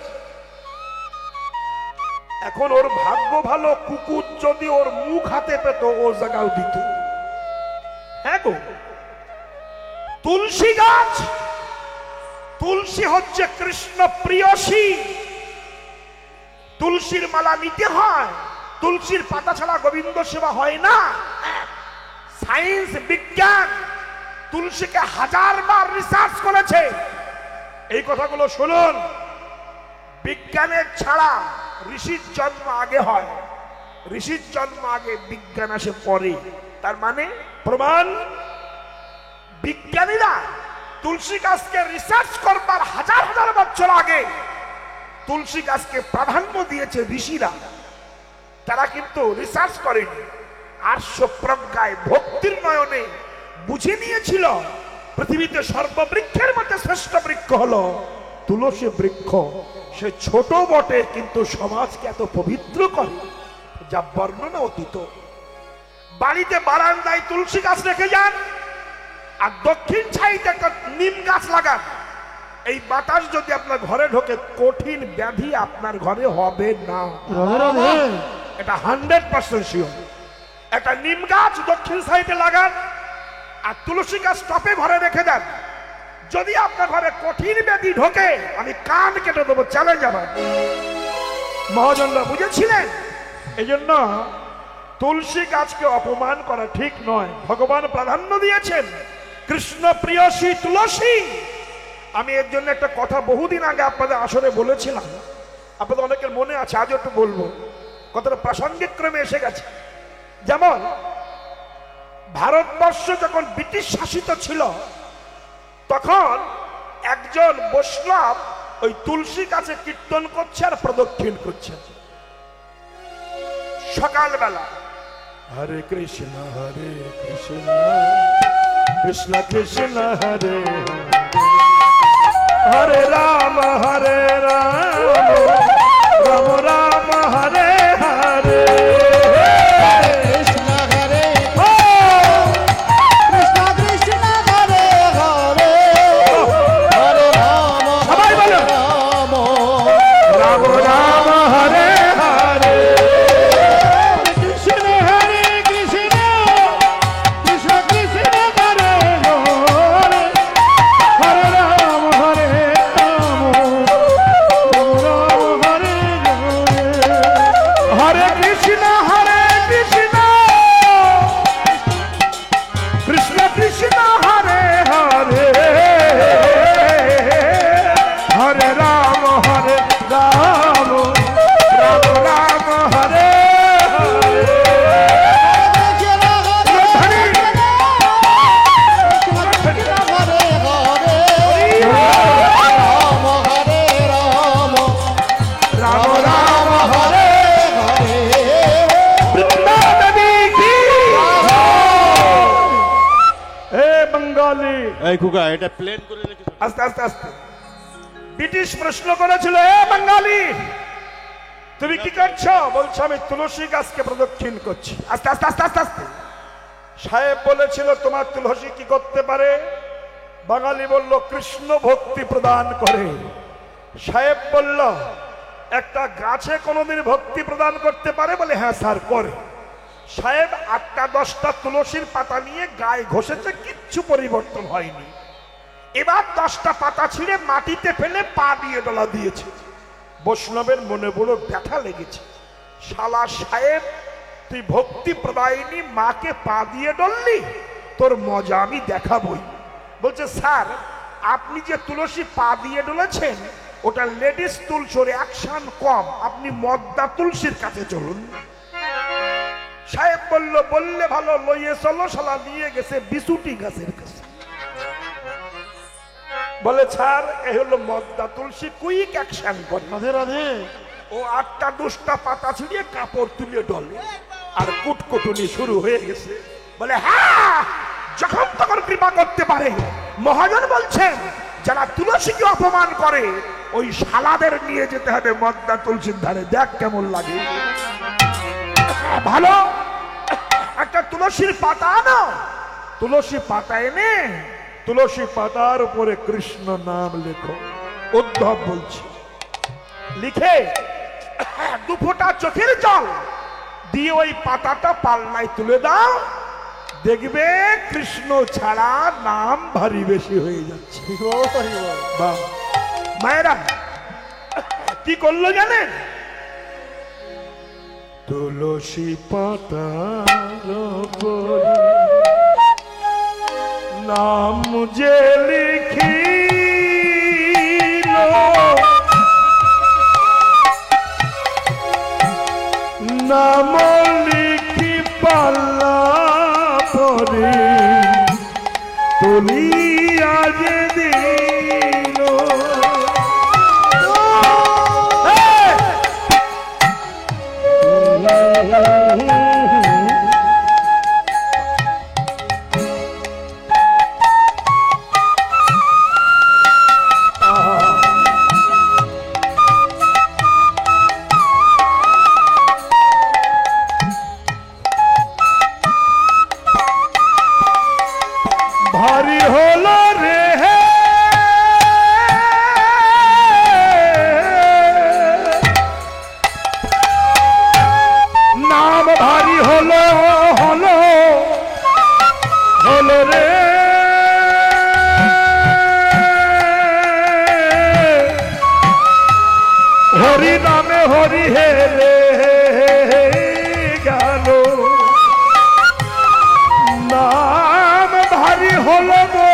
এখন ওর ভাগ্য ভালো, কুকুর যদি ওর মুখ হাতে পেত ও জায়গাও দিত। হ্যাঁ গো, তুলসী গাছ, তুলসী হচ্ছে কৃষ্ণ প্রিয়সী। তুলসীর মালা নিতে হয়, তুলসীর পাতা ছাড়া গোবিন্দ সেবা হয় না। সায়েন্স, বিজ্ঞান তুলসীকে 1000 বার রিসার্চ করেছে। এই কথাগুলো শুনুন, বিজ্ঞানের ছাড়া ঋষির জন্ম আগে হয়, ঋষির জন্ম আগে, বিজ্ঞান আসে পরে। তার মানে প্রমাণ, বিজ্ঞানীরা তুলসী গাছকে রিসার্চ করবার 1000 বছর আগে তুলসী গাছকে প্রাধান্য দিয়েছে ঋষিরা। তারা কিন্তু রিসার্চ করেনি, আর্য প্রজ্ঞায় ভক্তির নয়নে বুঝে নিয়েছিল পৃথিবীতে সর্ববৃক্ষের মধ্যে শ্রেষ্ঠ বৃক্ষ হলো তুলসী বৃক্ষ। সে ছোট বটে, কিন্তু সমাজকে এত পবিত্র করে যা বর্ণনা অতীত। বাড়িতে বারান্দায় তুলসী গাছ রেখে যান, আর দক্ষিণ সাইডে একটা নিম গাছ লাগান। এই বাতাস যদি আপনার ঘরে ঢোকে, কঠিন ব্যাধি আপনার ঘরে হবে না। এটা 100% শিওর। একটা নিম গাছ দক্ষিণ সাইডে লাগান আর তুলসী গাছ টপে ঘরে রেখে দেন, যদি আপনার ঘরে কঠিন ব্যাধি ঢোকে, আমি কান কেটে দেবো, চ্যালেঞ্জ আমার। মহাজনরা বুঝেছিলেন? এই জন্য তুলসী গাছকে অপমান করা ঠিক নয়। ভগবান প্রাধান্য দিয়েছেন কৃষ্ণ প্রিয়সী তুলসী। আমি এর জন্য একটা কথা বহুদিন আগে আপনাদের আসরে বলেছিলাম, আপনাদের অনেকের মনে আছে, আজও একটু বলবো, কতটা প্রাসঙ্গিক ক্রমে এসে গেছে। যেমন ভারতবর্ষ যখন ব্রিটিশ শাসিত ছিল, তখন একজন বৈষ্ণব ওই তুলসী গাছে কীর্তন করছে আর প্রদক্ষিণ করছে সকালবেলা। হরে কৃষ্ণ কৃষ্ণ কৃষ্ণ হরে হরে রাম রাম রাম হরে হরে। কৃষ্ণ হরে কৃষ্ণ কৃষ্ণ হরে হরে হরে রাম সবাই বলো। রাম রাম রাম হরে হরে কৃষ্ণ হরে কৃষ্ণ কৃষ্ণ কৃষ্ণ হরে হরে হরে রাম রাম হরে হরে কৃষ্ণ কৃষ্ণ কৃষ্ণ হরে হরে হরে রাম রাম রাম হরে হরে। কৃষ্ণ হরে কৃষ্ণ হরে হরে রাম হরে রাম রাম রাম হরে হরে বৃন্দাবনী কি এ বঙ্গালী। এই খুকা এটা প্লেন করে রেখেছো। আস্তে আস্তে আস্তে। ব্রিটিশ প্রশ্ন করেছিল, এ বাঙালি তুমি কি করছো? বলছো আমি তুলসী গাছকে প্রদক্ষিণ করছি। আস্তে আস্তে আস্তে আস্তে আস্তে। সাহেব বলেছিল তোমার তুলসী কি করতে পারে? বাঙালি বলল কৃষ্ণ ভক্তি প্রদান করে। সাহেব বলল একটা গাছে কোনোদিন ভক্তি প্রদান করতে পারে? বলে হ্যাঁ স্যার করে। সাহেব 8টা-10টা তুলসীর পাতা নিয়ে গায়ে ঘষেছে, কিচ্ছু পরিবর্তন হয়নি। এবার 10টা পাতা ছিঁড়ে মাটিতে ফেলে পা দিয়ে ডলা দিয়েছে। বৈষ্ণবের মনে বড় ব্যথা লেগেছে। শালা সাহেব, তুই ভক্তি প্রদায়িনী মাকে পা দিয়ে ডললি, তোর মজা আমি দেখাবই। বলছে স্যার, আপনি যে তুলসী পা দিয়ে ডলেছেন ওটা লেডিস তুলসীর অ্যাকশন কম, আপনি মদ্দা তুলসীর কাছে চলুন। সাহেব বলল বললে ভালো, লইয়ে চলো। শালা নিয়ে গেছে বিসুটি গাছের কাছে। বলে স্যার এ হলো মদ্দা তুলসী, কুইক অ্যাকশন করে। রাধে রাধে। ও 8টা-10টা পাতা ছিঁড়িয়ে কাপড় তুলে ডলে আর কুটকুটুনি শুরু হয়ে গেছে। বলে হ্যাঁ, যখন তখন কৃপা করতে পারে। মহাজন বলছেন যারা তুলসীকে অপমান করে ওই শালাদের নিয়ে যেতে হবে মদ্দা তুলসীর ধারে, দেখ কেমন লাগে। ভালো, একটা তুলসীর পাতা আনো। তুলসী পাতা এনে তুলসী পাতার উপরে কৃষ্ণ নাম লেখো। উদ্ধব বলছি, লিখে 2 ফোঁটা চোখের জল দিয়ে ওই পাতাটা পাল্লায় তুলে দাও, দেখবে কৃষ্ণ ছাড়া নাম ভারী বেশি হয়ে যাচ্ছে। বাহ! মায়েরা কি করলো জানেন? তুলসী পাতার উপরে নাম যে লিখিল, নাম লিখি পাল্লা পরে তুলিয়া যে দিল। ভারী হলো রে নাম, ভারী হলো হলো হলো রে। হরি নামে হরি হে রে গেল, নাম ভারী হলো গো।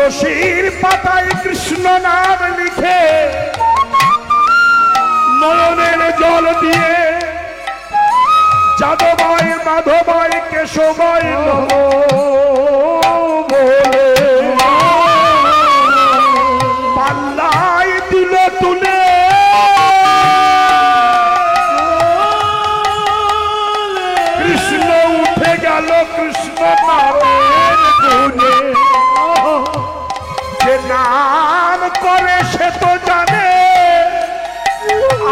তুলসীর পাতায় কৃষ্ণ নাম লিখে নয়নের জল দিয়ে যাদবাই মাধবাই কেশবাই নম বলে পাল্লায় দিল তুলে কৃষ্ণ উঠে গেল কৃষ্ণ নামের গুণে যে নাম করে সে তো জানে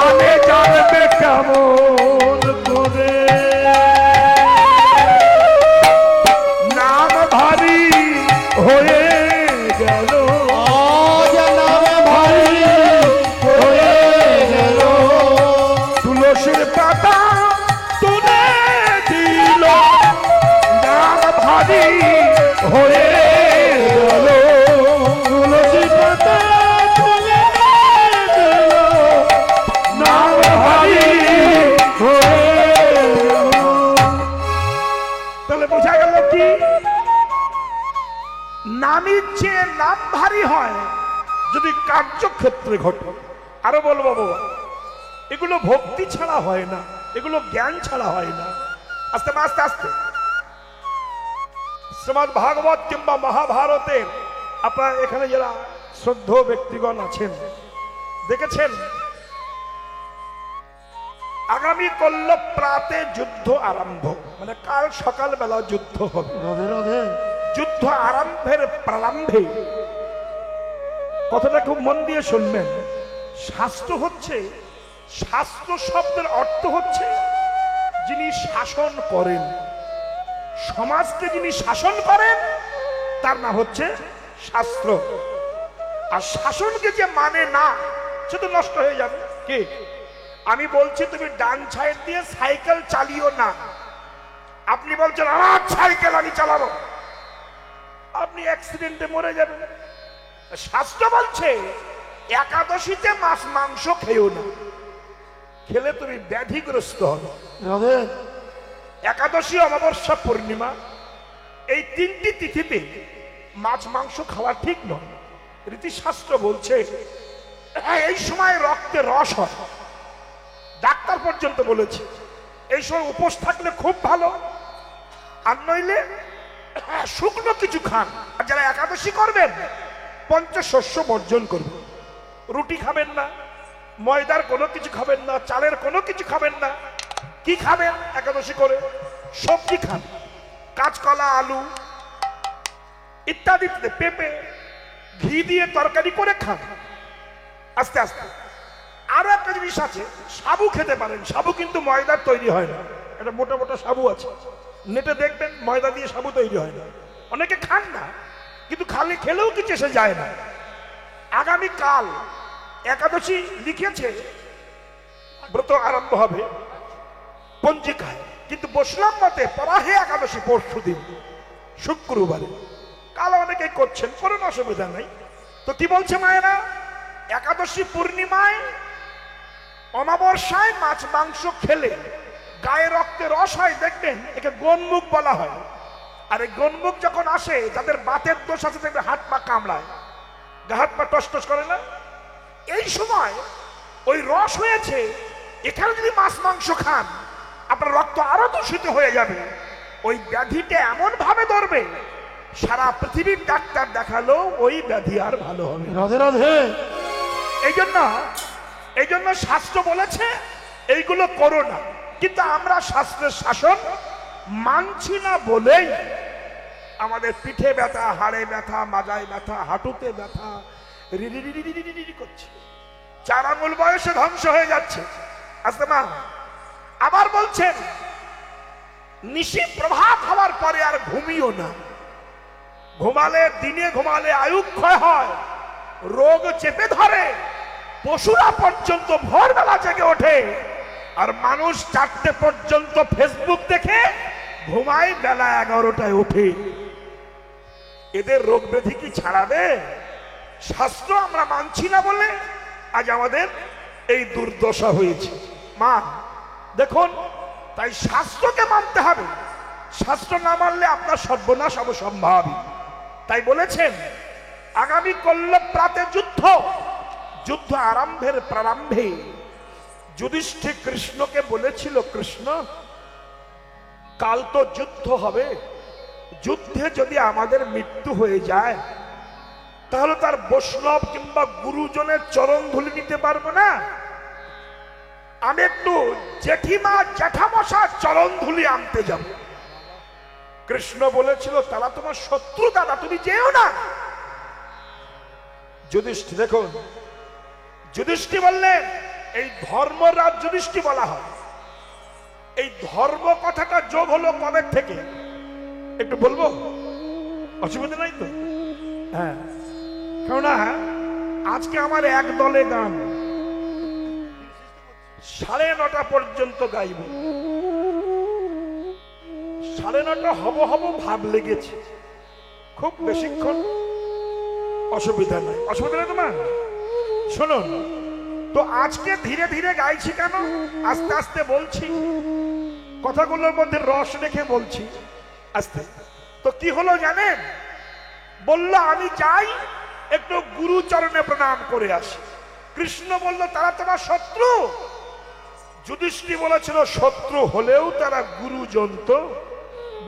আলে জানবে কেমন করে নাম ভারী হয়ে গেল আজ নাম ভারী হয়ে গেল তুলসীর পাতা তুলে দিল নাম ভারী হয়ে গেল তুলসী পাতা তুলে দিল নাম ভারী হয়ে গেল। তাহলে বোঝা গেল কি নামের চেয়ে নাম ভারী হয় যদি কার্যক্ষেত্রে ঘটে। আরো বলবো বাবা, এগুলো ভক্তি ছাড়া হয় না, এগুলো জ্ঞান ছাড়া হয় না। আস্তে আস্তে আস্তে শ্রীমদ ভাগবত কিংবা মহাভারতের আপনার এখানে যারা শ্রদ্ধেয় ব্যক্তিগণ আছেন দেখেছেন আগামী কল্ল প্রাতে যুদ্ধ আরম্ভ, মানে কাল সকালবেলা যুদ্ধ হবে। রাধে রাধে যুদ্ধ আরম্ভের প্রারম্ভে কথাটা খুব মন দিয়ে শুনবেন। শাস্ত্র হচ্ছে, শাস্ত্র শব্দের অর্থ হচ্ছে যিনি শাসন করেন, সমাজকে যিনি শাসন করেন তার নাম হচ্ছে শাস্ত্র। আর শাসনকে যে মানে না সে তো নষ্ট হয়ে যাবে। কি আমি বলছি তুমি ডান সাইড দিয়ে সাইকেল চালিও না, আপনি বলছেন আমার সাইকেল আমি চালাবো, আপনি অ্যাক্সিডেন্টে মরে যাবেন। শাস্ত্র বলছে একাদশীতে মাছ মাংস খেও না, খেলে তুমি ব্যাধিগ্রস্ত হবে। রাধে একাদশী, অমাবস্যা, পূর্ণিমা এই তিনটি তিথিতে মাছ মাংস খাওয়া ঠিক নয়। রীতিশাস্ত্র বলছে এই সময় রক্তে রস হয়, ডাক্তার পর্যন্ত বলেছে এই সময় উপোস থাকলে খুব ভালো, আর নইলে শুকনো কিছু খান। আর যারা একাদশী করবেন পঞ্চশস্য বর্জন করবেন, রুটি খাবেন না, ময়দার কোনো কিছু খাবেন না, চালের কোনো কিছু খাবেন না। কি খাবেন একাদশী করে? সবজি খান, কাঁচকলা, আলু ইত্যাদি, পেঁপে, ঘি দিয়ে তরকারি করে খান। আস্তে আস্তে আরো একটা জিনিস আছে, সাবু খেতে পারেন। সাবু কিন্তু ময়দার তৈরি হয় না, এটা মোটা মোটা সাবু আছে, নেটে দেখবেন ময়দা দিয়ে সাবু তৈরি হয় না। অনেকে খান না, কিন্তু খালি খেলেও কিছু এসে যায় না। আগামী কাল একাদশী লিখেছে, ব্রত আরম্ভ হবে পঞ্জিকায়, কিন্তু বৈষ্ণব মতে পরাহে একাদশী পরশু দিন শুক্রবারে। কাল অনেকেই করছেন, কোনো অসুবিধা নাই। তো কি বলছে মায়েরা? একাদশী পূর্ণিমায় অমাবস্যায় মাছ মাংস খেলে গায়ে রক্তে রস হয়, দেখবেন একে গোনমুখ বলা হয়। আর এই গোনমুখ যখন আসে, যাদের বাতের দোষ আছে দেখবে হাত পা কামড়ায়, গা হাত পা টস টস করে না, এই সময় ওই রস হয়েছে, এখানে যদি মাছ মাংস খান আপনার রক্ত আরো দূষিত হয়ে যাবে। ওই ব্যাধিটা এমন ভাবে ধরবে সারা পৃথিবীর ডাক্তার দেখালেও ওই ব্যাধি আর ভালো হবে না। রাধে রাধে এই জন্য শাস্ত্র বলেছে এইগুলো করো না, কিন্তু আমরা শাস্ত্রের শাসন মানছি না বলেই আমাদের পিঠে ব্যথা, হাড়ে ব্যথা, মাজায় ব্যথা, হাঁটুতে ব্যথা রিরি করছে, 4 আঙুল বয়সে ধ্বংস হয়ে যাচ্ছে। আস্তে মা আবার বলছেন নিশি প্রভাত হওয়ার পরে আর ঘুমিও না, ঘুমালে দিনে ঘুমালে আয়ুক্ষয় হয়, রোগ চেপে ধরে, পশুরা পর্যন্ত ভোরবেলা জেগে ওঠে, আর মানুষ 4টে পর্যন্ত ফেসবুক দেখে ঘুমায়, বেলা 11টায় ওঠে। এদের রোগ ব্যাধি কি ছাড়াবে? শাস্ত্র আমরা মানছি না বলে আজ আমাদের এই দুর্দশা হয়েছে। মা দেখুন, তাই শাস্ত্রকে মানতে হবে, শাস্ত্র না মানলে আপনার সর্বনাশ অবসম্ভাবী। তাই বলেছেন আগামী করল প্রাতে যুদ্ধ। যুদ্ধ আরম্ভের প্রারম্ভে যুধিষ্ঠির কৃষ্ণকে বলেছিল, কৃষ্ণ কাল তো যুদ্ধ হবে, যুদ্ধে যদি আমাদের মৃত্যু হয়ে যায় তাহলে তার বৈষ্ণব কিংবা গুরুজনের চরণ ধুলি নিতে পারবো না, আমি একটু জেঠিমা জ্যাঠামশার চরণ ধুলি আনতে যাব। কৃষ্ণ বলেছিল, তারা তোমার শত্রু দাদা, তুমি যেও না। যুধিষ্ঠির দেখুন, যুধিষ্ঠির বললেন, এই ধর্মরাজ যুধিষ্ঠির বলা হয়। এই ধর্ম কথাটা যোগ হলো কবে থেকে একটু বলবো, অসুবিধা নাই তো? হ্যাঁ, কেননা আজকে আমার এক দলে গান 9:30 পর্যন্ত গাইব। 9:30 হব হব ভাব লেগেছে, খুব বেশিক্ষণ অসুবিধা নাই। অসুবিধা নেই তোমার? শুনুন তো, আজকে ধীরে ধীরে গাইছি কেন, আস্তে আস্তে বলছি, কথাগুলোর মধ্যে রস রেখে বলছি আস্তে। তো কি হলো জানেন, বলল আমি যাই একটু গুরু চরণে প্রণাম করে আসি। কৃষ্ণ বলল, তারা তোমার শত্রু। যুধিষ্ঠির বলেছিল, শত্রু হলেও তারা গুরুজন, তো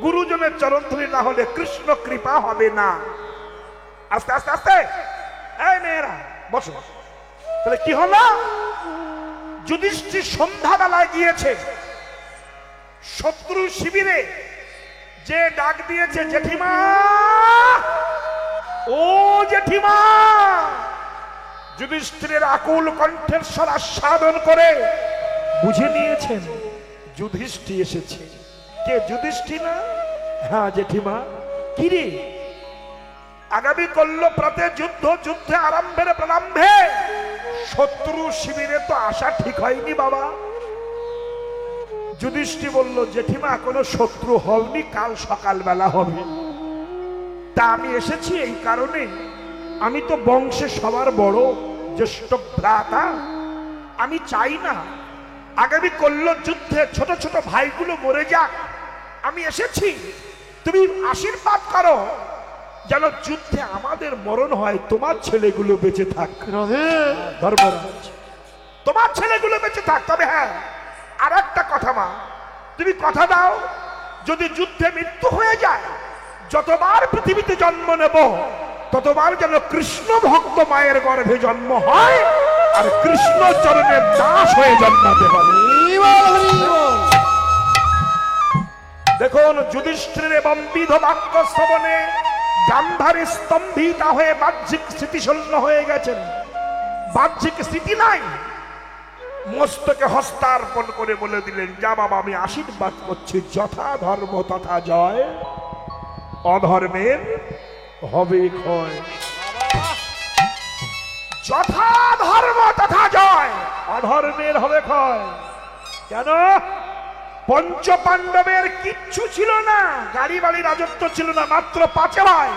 গুরুজনের চরণ ধরে না হলে কৃষ্ণ কৃপা হবে না। আস্তে আস্তে আস্তে, এই মেয়েরা বসো। তাহলে কি হলো, যুধিষ্ঠির সন্ধ্যাবেলায় গিয়েছে শত্রু শিবিরে, যে ডাক দিয়েছে, জেঠিমা ও জেঠিমা। যুধিষ্ঠিরের আকুল কণ্ঠের স্বর আস্বাদন করে বুঝে নিয়েছেন যুধিষ্ঠির এসেছে। কে? যুধিষ্ঠির না? হ্যাঁ জেঠিমা। কি রে? আগামী করল প্রাতে যুদ্ধ, যুদ্ধে আরম্ভের প্রারম্ভে শত্রু শিবিরে তো আসা ঠিক হয়নি বাবা। যুধিষ্ঠির বলল, জেঠিমা কোনো শত্রু হয়নি, কাল সকালবেলা হবে। তা আমি এসেছি এই কারণে, আমি তো বংশে সবার বড়, জ্যেষ্ঠ ভ্রাতা। আমি চাই না আগামী করল যুদ্ধে ছোট ছোট ভাইগুলো মরে যাক। আমি এসেছি, তুমি আশীর্বাদ করো যেন যুদ্ধে আমাদের মরণ হয়, তোমার ছেলেগুলো বেঁচে থাক। ধর্মরাজ, তোমার ছেলেগুলো বেঁচে থাক। তবে হ্যাঁ, আর একটা কথা মা, তুমি কথা দাও, যদি যুদ্ধে মৃত্যু হয়ে যায়, যতবার পৃথিবীতে জন্ম নেব ততবার যেন কৃষ্ণ ভক্ত মায়ের গর্ভে জন্ম হয় আর কৃষ্ণ চরণের দাস হয়ে জন্মাতে পারে। দেখুন, যুধিষ্ঠিরের এবং বিধ বাক্য শ্রবণে গান্ধারী স্তম্ভিতা হয়ে বাহ্যিক স্মৃতিশূন্য হয়ে গেছেন। বাহ্যিক স্মৃতি নাই, মস্তকে হস্তার্পণ করে বলে দিলেন, যা বাবা আমি আশীর্বাদ করছি, যথা ধর্ম তথা জয়, অধর্মের হবে ক্ষয়। যথা ধর্ম তথা জয়, অধর্মের হবে ক্ষয়। কেন? পঞ্চ পাণ্ডবের কিচ্ছু ছিল না, গাড়ি বাড়ি রাজত্ব ছিল না, মাত্র 5 ভাই,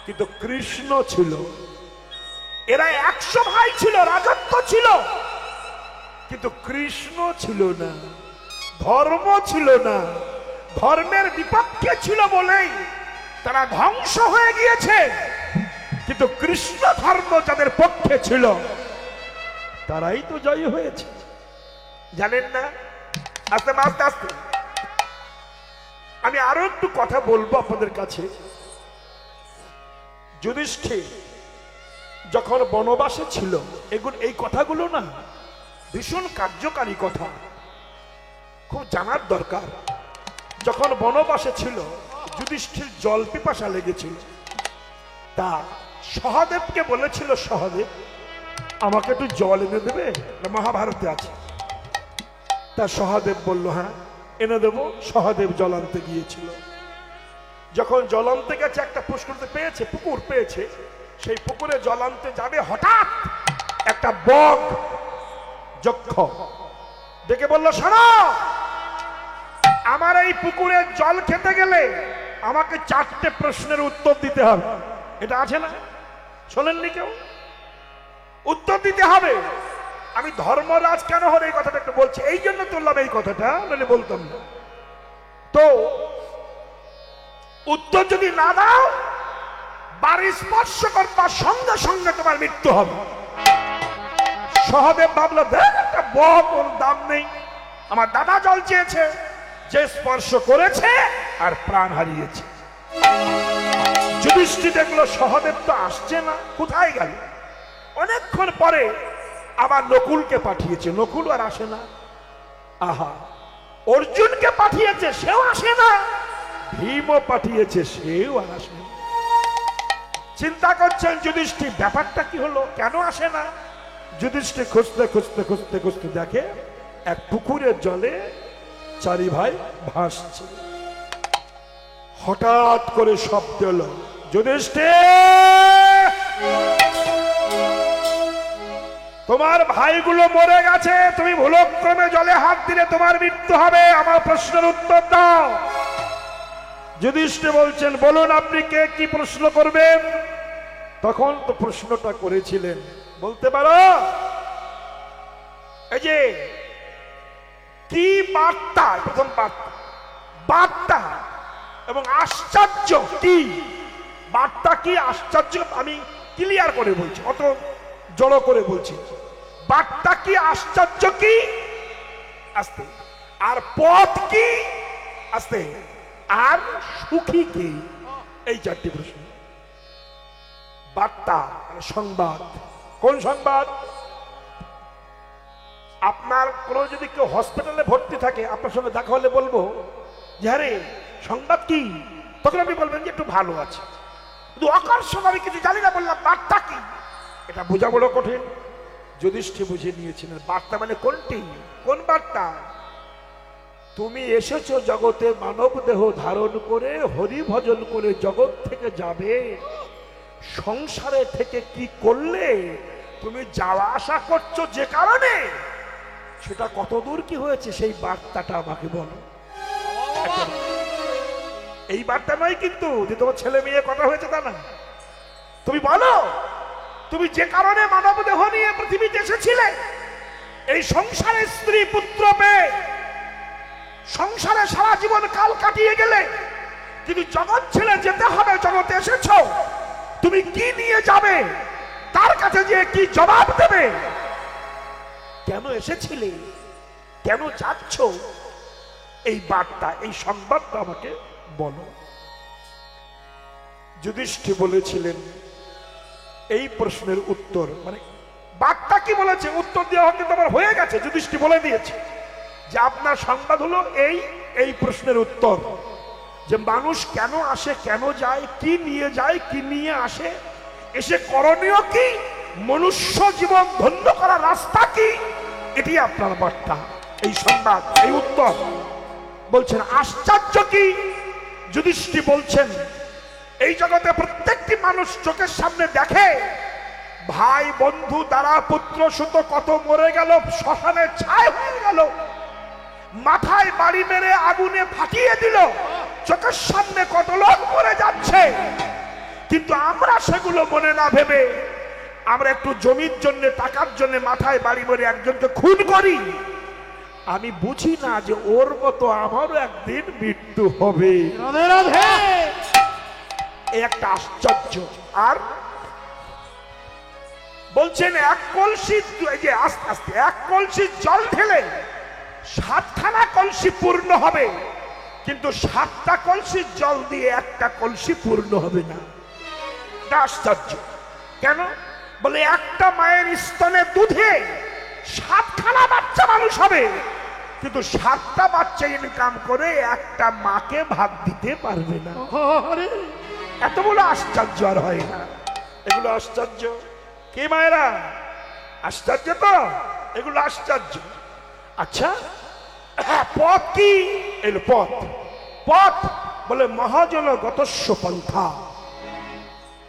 কিন্তু কৃষ্ণ ছিল। এরা 100 ভাই ছিল, রাজত্ব ছিল, কিন্তু কৃষ্ণ ছিল না, ধর্ম ছিল না। ধর্মের বিপক্ষে ছিল বলেই তারা ধ্বংস হয়ে গিয়েছে, কিন্তু কৃষ্ণ ধর্ম যাদের পক্ষে ছিল তারাই তো জয়ী হয়েছে। জানেন না? আস্তে আস্তে আস্তে আমি আরো একটু কথা বলবো আপনাদের কাছে। যুধিষ্ঠির যখন বনবাসে ছিল, এই কথাগুলো না ভীষণ কার্যকারী কথা, খুব জানার দরকার। যখন বনবাসে ছিল, যুধিষ্ঠির জল পিপাসা লেগেছিল, তা সহদেবকে বলেছিল, সহদেব আমাকে একটু জল এনে দেবে, মহাভারতে আছে। তা সহদেব বলল, হ্যাঁ এনে দেবো। সহদেব জল আনতে গিয়েছিল। যখন জল আনতে গেছে, একটা পুকুর পেয়েছে, সেই পুকুরে জল আনতে যাবে, হঠাৎ একটা বগ যক্ষ দেখে বলল, শোনো, আমার এই পুকুরে জল খেতে গেলে আমাকে 4টে প্রশ্নের উত্তর দিতে হবে। এটা আছে না? শোনেননি কেউ? উত্তর দিতে হবে। আমি ধর্মরাজ কেন হলে এই কথাটা একটু বলছি, এই জন্য তুললাম এই কথাটা, নাহলে বলতাম না। তো উত্তর যদি না দাও, বাড়ি স্পর্শ করবার সঙ্গে সঙ্গে তোমার মৃত্যু হবে। সহদেব ভাবলো, দেখ একটা বক, ওর দাম নেই। আমার দাদা জল চেয়েছে, যে স্পর্শ করেছে আর প্রাণ হারিয়েছে। যুধিষ্ঠির দেখলো সহদেব তো আসছে না, কোথায় গেল? অনেকক্ষণ পরে আবার নকুলকে পাঠিয়েছে, নকুল আর আসে না। আহা, অর্জুনকে পাঠিয়েছে, সেও আসে না। ভীমও পাঠিয়েছে, সেও আর আসে না। চিন্তা করছেন যুধিষ্ঠির, ব্যাপারটা কি হলো, কেন আসে না? যুধিষ্ঠির খুঁজতে খুঁজতে খুঁজতে খুঁজতে দেখে এক পুকুরের জলে চারি ভাই ভাসছে। হঠাৎ করে শব্দ এলো, যুধিষ্ঠির, তোমার ভাইগুলো মরে গেছে, তুমি ভুলক্রমে জলে হাত দিলে তোমার মৃত্যু হবে, আমার প্রশ্নের উত্তর দাও। যুধিষ্ঠির বলছেন, বলুন আপনি কে, কি প্রশ্ন করবেন? তখন তো প্রশ্নটা করেছিলেন, বলতে পারো? এই যে কি বার্তা, প্রথম বার্তা, বার্তা এবং আশ্চর্য কি, বার্তা কি আশ্চর্য আমি ক্লিয়ার করে বলছি, অত জড়ো করে বলছি। বার্তা কি, আশ্চর্য কি, আস্তে, আর পথ কি, আস্তে, আর সুখী কি, এই চারটি প্রশ্ন। বার্তা, সংবাদ, কোন সংবাদ? আপনার কোনো যদি কেউ হসপিটালে ভর্তি থাকে, আপনার সঙ্গে দেখা হলে বলবো যে আরে সংবাদ কি, তখন আপনি বলবেন যে একটু ভালো আছে। কিন্তু আকর্ষণ আমি কিছু জানি না, বললাম বার্তা কি, এটা বোঝা বড় কঠিন। যুধিষ্ঠির বুঝে নিয়েছিলেন বার্তা মানে কোনটি, কোন বার্তা? তুমি এসেছো জগতে মানব দেহ ধারণ করে, হরি ভজন করে জগৎ থেকে যাবে। সংসারে থেকে কি করলে তুমি যাওয়া আসা করছো যে কারণে, সেটা কতদূর কি হয়েছে, সেই বার্তাটা আমাকে বলো। এই বার্তা নয় কিন্তু যে তোমার ছেলে মেয়ে কথা হয়েছে তা না, তুমি বলো তুমি যে কারণে মানব দেহ নিয়ে পৃথিবীতে এসেছিলে, এই সংসারে স্ত্রী পুত্র পেয়ে সংসারে সারা জীবন কাল কাটিয়ে গেলে, কিন্তু জগৎ ছেড়ে যেতে হবে, জগতে এসেছো, তুমি কি নিয়ে যাবে, তার কাছে যে কি জবাব দেবে, কেন এসেছিলে, কেন যাচ্ছ, এই বার্তা, এই সংবাদটা আমাকে বলো। যুধিষ্ঠির বলেছিলেন এই প্রশ্নের উত্তর, মানে বার্তা কি বলেছে, উত্তর দেওয়া কিন্তু আমার হয়ে গেছে। যুধিষ্ঠির বলে দিয়েছে যে আপনার সংবাদ হলো এই, এই প্রশ্নের উত্তর, যে মানুষ কেন আসে, কেন যায়, কি নিয়ে যায়, কি নিয়ে আসে, এসে করণীয় কি, মনুষ্য জীবন ধন্য করার রাস্তা কি, এটি আপনার বার্তা, এই সংবাদ, এই উত্তর। বলছেন আশ্চর্য কি? যুধিষ্ঠির বলছেন এই জগতে প্রত্যেকটি মানুষ চোখের সামনে দেখে, ভাই বন্ধু দ্বারা পুত্র সুত কত মরে গেল, শ্মশানে ছাই হয়ে গেল, মাথায় বাড়ি মেরে আগুনে ফাটিয়ে দিল, চোখের সামনে কত লোক মরে যাচ্ছে, কিন্তু আমরা সেগুলো মনে না ভেবে আমরা একটু জমির জন্য, টাকার জন্য মাথায় বাড়ি মেরে একজনকে খুন করি। আমি বুঝি না যে ওর মতো আমারও একদিন মৃত্যু হবে। এই একটা আশ্চর্য। আর বলছেন এক কলসি, এই যে আস্তে আস্তে এক কলসি জল ঢেলে 7খানা কলসি পূর্ণ হবে, কিন্তু 7টা কলসির জল দিয়ে একটা কলসি পূর্ণ হবে না। আশ্চর্য কেন? বলে একটা মায়ের স্তনে দুধে 7খানা বাচ্চা মানুষ হবে, কিন্তু 7টা বাচ্চা ইনকাম করে একটা মাকে ভাত দিতে পারবে না। এত বড় আশ্চর্য আর হয় না। এগুলো আশ্চর্য কি মায়েরা? আশ্চর্য তো, এগুলো আশ্চর্য। আচ্ছা পথ কি? এলো পথ। পথ বলে মহাজন গতস্য পন্থা।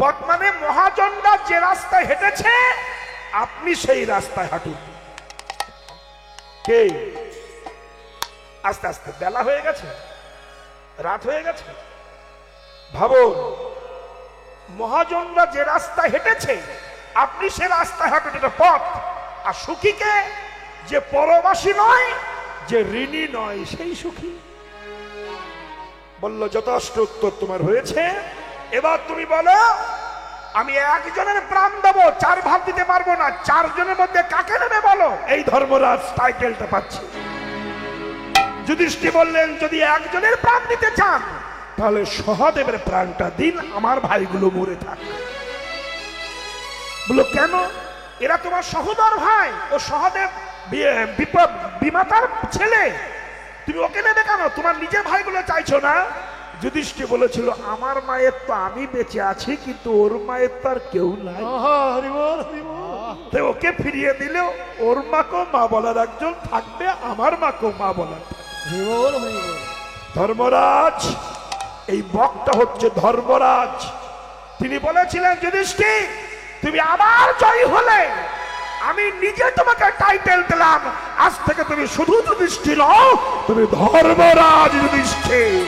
পথ মানে মহাজনরা যে রাস্তায় হেঁটেছে আপনি সেই রাস্তায় হাঁটুন। কে? আস্তে আস্তে বেলা হয়ে গেছে, রাত হয়ে গেছে। ভাবুন, মহাজনরা যে রাস্তায় হেঁটেছে আপনি সে রাস্তায় হাঁটুন, এটা পথ। আর সুখীকে? যে পরবাসী নয়, যে ঋণী নয়, সেই সুখী। বলল যথেষ্ট উত্তর তোমার হয়েছে, এবার তুমি বলো আমি একজনের প্রাণ দেবো, 4 ভাগ দিতে পারবো না, 4 জনের মধ্যে কাকে নেবে বলো? এই ধর্মরাজ টাইটেলটা পাচ্ছে। যুধিষ্ঠির বললেন, যদি একজনের প্রাণ দিতে চান তাহলে সহদেবের প্রাণটা দিন, আমার ভাইগুলো মরে থাক। বলো কেন? এরা তোমার সহোদর ভাই, ও সহদেব বিমাতার ছেলে, তুমি ওকে নেবে কেন? তোমার নিজের ভাইগুলো চাইছো না? যুধিষ্ঠির বলেছিল, আমার মায়ের তো আমি বেঁচে আছি, কিন্তু ওর মায়ের তো আর কেউ নাই। তাই ওকে ফিরিয়ে দিলেও ওর মাকেও মা বলার একজন থাকবে, আমার মাকেও মা বলার। ধর্মরাজ, এই বক্তা হচ্ছে ধর্মরাজ। তিনি বলেছিলেন, যুধিষ্ঠির তুমি আবার জয়ী হলে আমি নিজে তোমাকে টাইটেল দিলাম, আজ থেকে তুমি শুধু যুধিষ্ঠির নও, তুমি ধর্মরাজ যুধিষ্ঠির।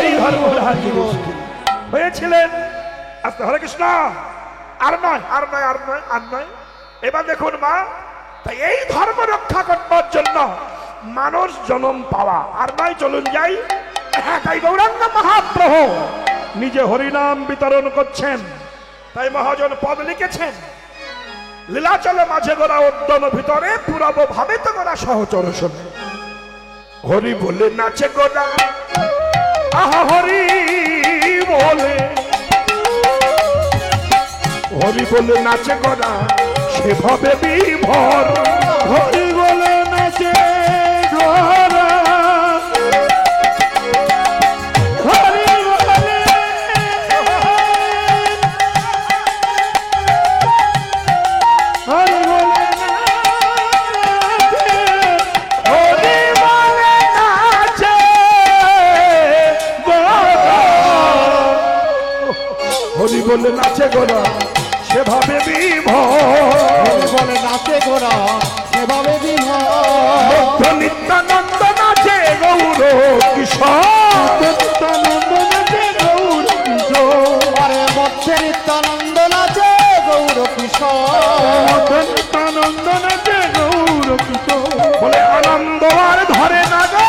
এই ধর্মরাজ যুধিষ্ঠির হয়েছিলেন। আস্তে হরে কৃষ্ণ। আর নয়, আর নয়, আর নয়, আর নয়। এবার দেখুন মা, তাই এই ধর্ম রক্ষা করবার জন্য মানুষ জন্ম পাওয়া আর নয়। চলুন যাই। তাই গৌরাঙ্গ মহাপ্রভু নিজে হরিনাম বিতরণ করছেন। তাই মহাজন পদ লিখেছেন, লীলাচলে মাঝে গোড়া উদ্যম ভিতরে পুরব ভাবে তো গোড়া সহচর শোনে। হরি বলে নাচে গোড়া, আহা হরি বলে, হরি বলে নাচে গোড়া সেভাবে বিভোর। হরি বলে নাচে গোরা, হরি বলে, হরি বলে নাচে, হরি বলে নাচে গোড়া, হরি বলে নাচে গোড়া সেভাবে বিভোর। বলে নাচে গোরা সেভাবে বিভোর। নিত্যানন্দ নাচে গৌর কিশোর, নিত্যানন্দ নাচে গৌর কিশোর, আরে মধ্যে নিত্যানন্দ নাচে গৌর কিশোর। নিত্যানন্দ নাচে গৌর কিশোর। বলে আনন্দ আর ধরে না গো,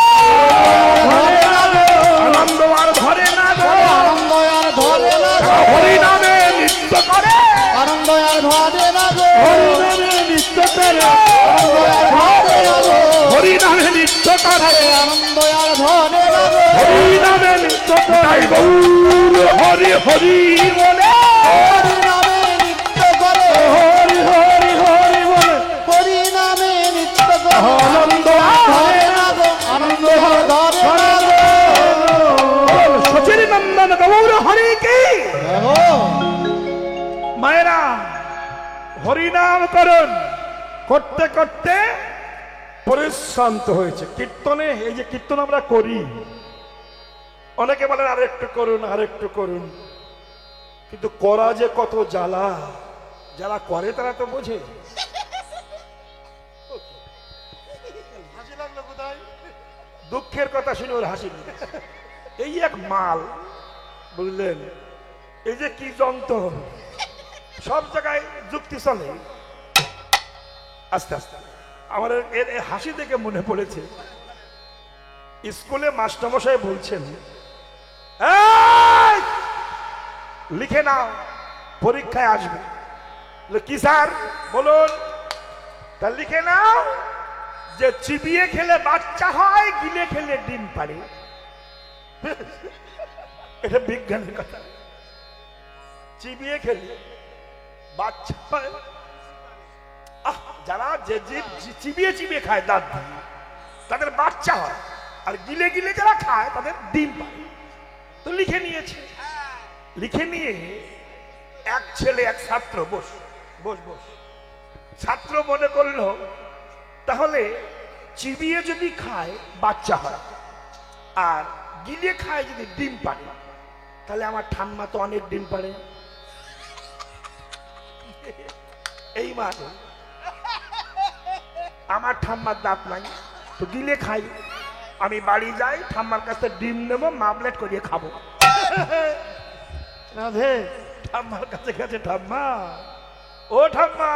আনন্দ আর ধরে না গো, আনন্দ আর ধরে না গো, হরি নামে নৃত্য করে, আনন্দ আর ধরে না গো, হরিনামে নৃত্য করে, আনন্দ আর ধরে না গো, হরি নামে নৃত্য করে, আনন্দ আর ধরে না গো, হরি নামে নৃত্য করে গৌর হরি হরি বলে, হরি নামে নৃত্য করে, হরি হরি হরি বলে, হরি নামে নৃত্য করে, আনন্দ ধরে না গো, আনন্দ আর ধরে না গো। সচির নন্দন গৌর হরি কি। মায়েরা হরিনাম করুন, করতে করতে পরিশ্রান্ত হয়েছে। কীর্তনে, এই যে কীর্তন আমরা করি, অনেকে বলেন আর একটু করুন, আর একটু করুন, কিন্তু করা যে কত জ্বালা, যারা করে তারা তো বোঝে। দুঃখের কথা শুনে ওর হাসি নিয়ে, এই এক মাল, বুঝলেন, এই যে কি যন্ত্র, সব জায়গায় যুক্তি চলে। আস্তে আস্তে আমার এর হাসি দেখে মনে পড়েছে, স্কুলে মাস্টারমশাই বলছেন, এই, লিখে নাও, পরীক্ষায় আসবে। কি স্যার বলুন? তা লিখে নাও যে চিবিয়ে খেলে বাচ্চা হয়, গিলে খেলে ডিম পারে। এটা বিজ্ঞানের কথা। চিবিয়ে খেলে বাচ্চা হয়, যারা যে চিবিয়ে চিবিয়ে খায় দাঁত দিয়ে, তাদের বাচ্চা হয়, আর গিলে গিলে যারা খায় তাদের ডিম পায়। তো লিখে নিয়েছে। লিখে নিয়ে এক ছেলে, এক ছাত্র, বস বস বস, ছাত্র মনে করলো তাহলে চিবিয়ে যদি খায় বাচ্চা হয়, আর গিলে খায় যদি ডিম পারে, তাহলে আমার ঠাম্মা তো অনেক ডিম পারে। এই মানে আমার ঠাম্মার দাঁত নাই, তো গিলে খাই, আমি বাড়ি যাই, ঠাম্মার কাছে ডিম নেবো, মামলেট করিয়ে খাবো। রাধে, ঠাম্মার কাছে গেছে, ঠাম্মা, ও ঠাম্মা,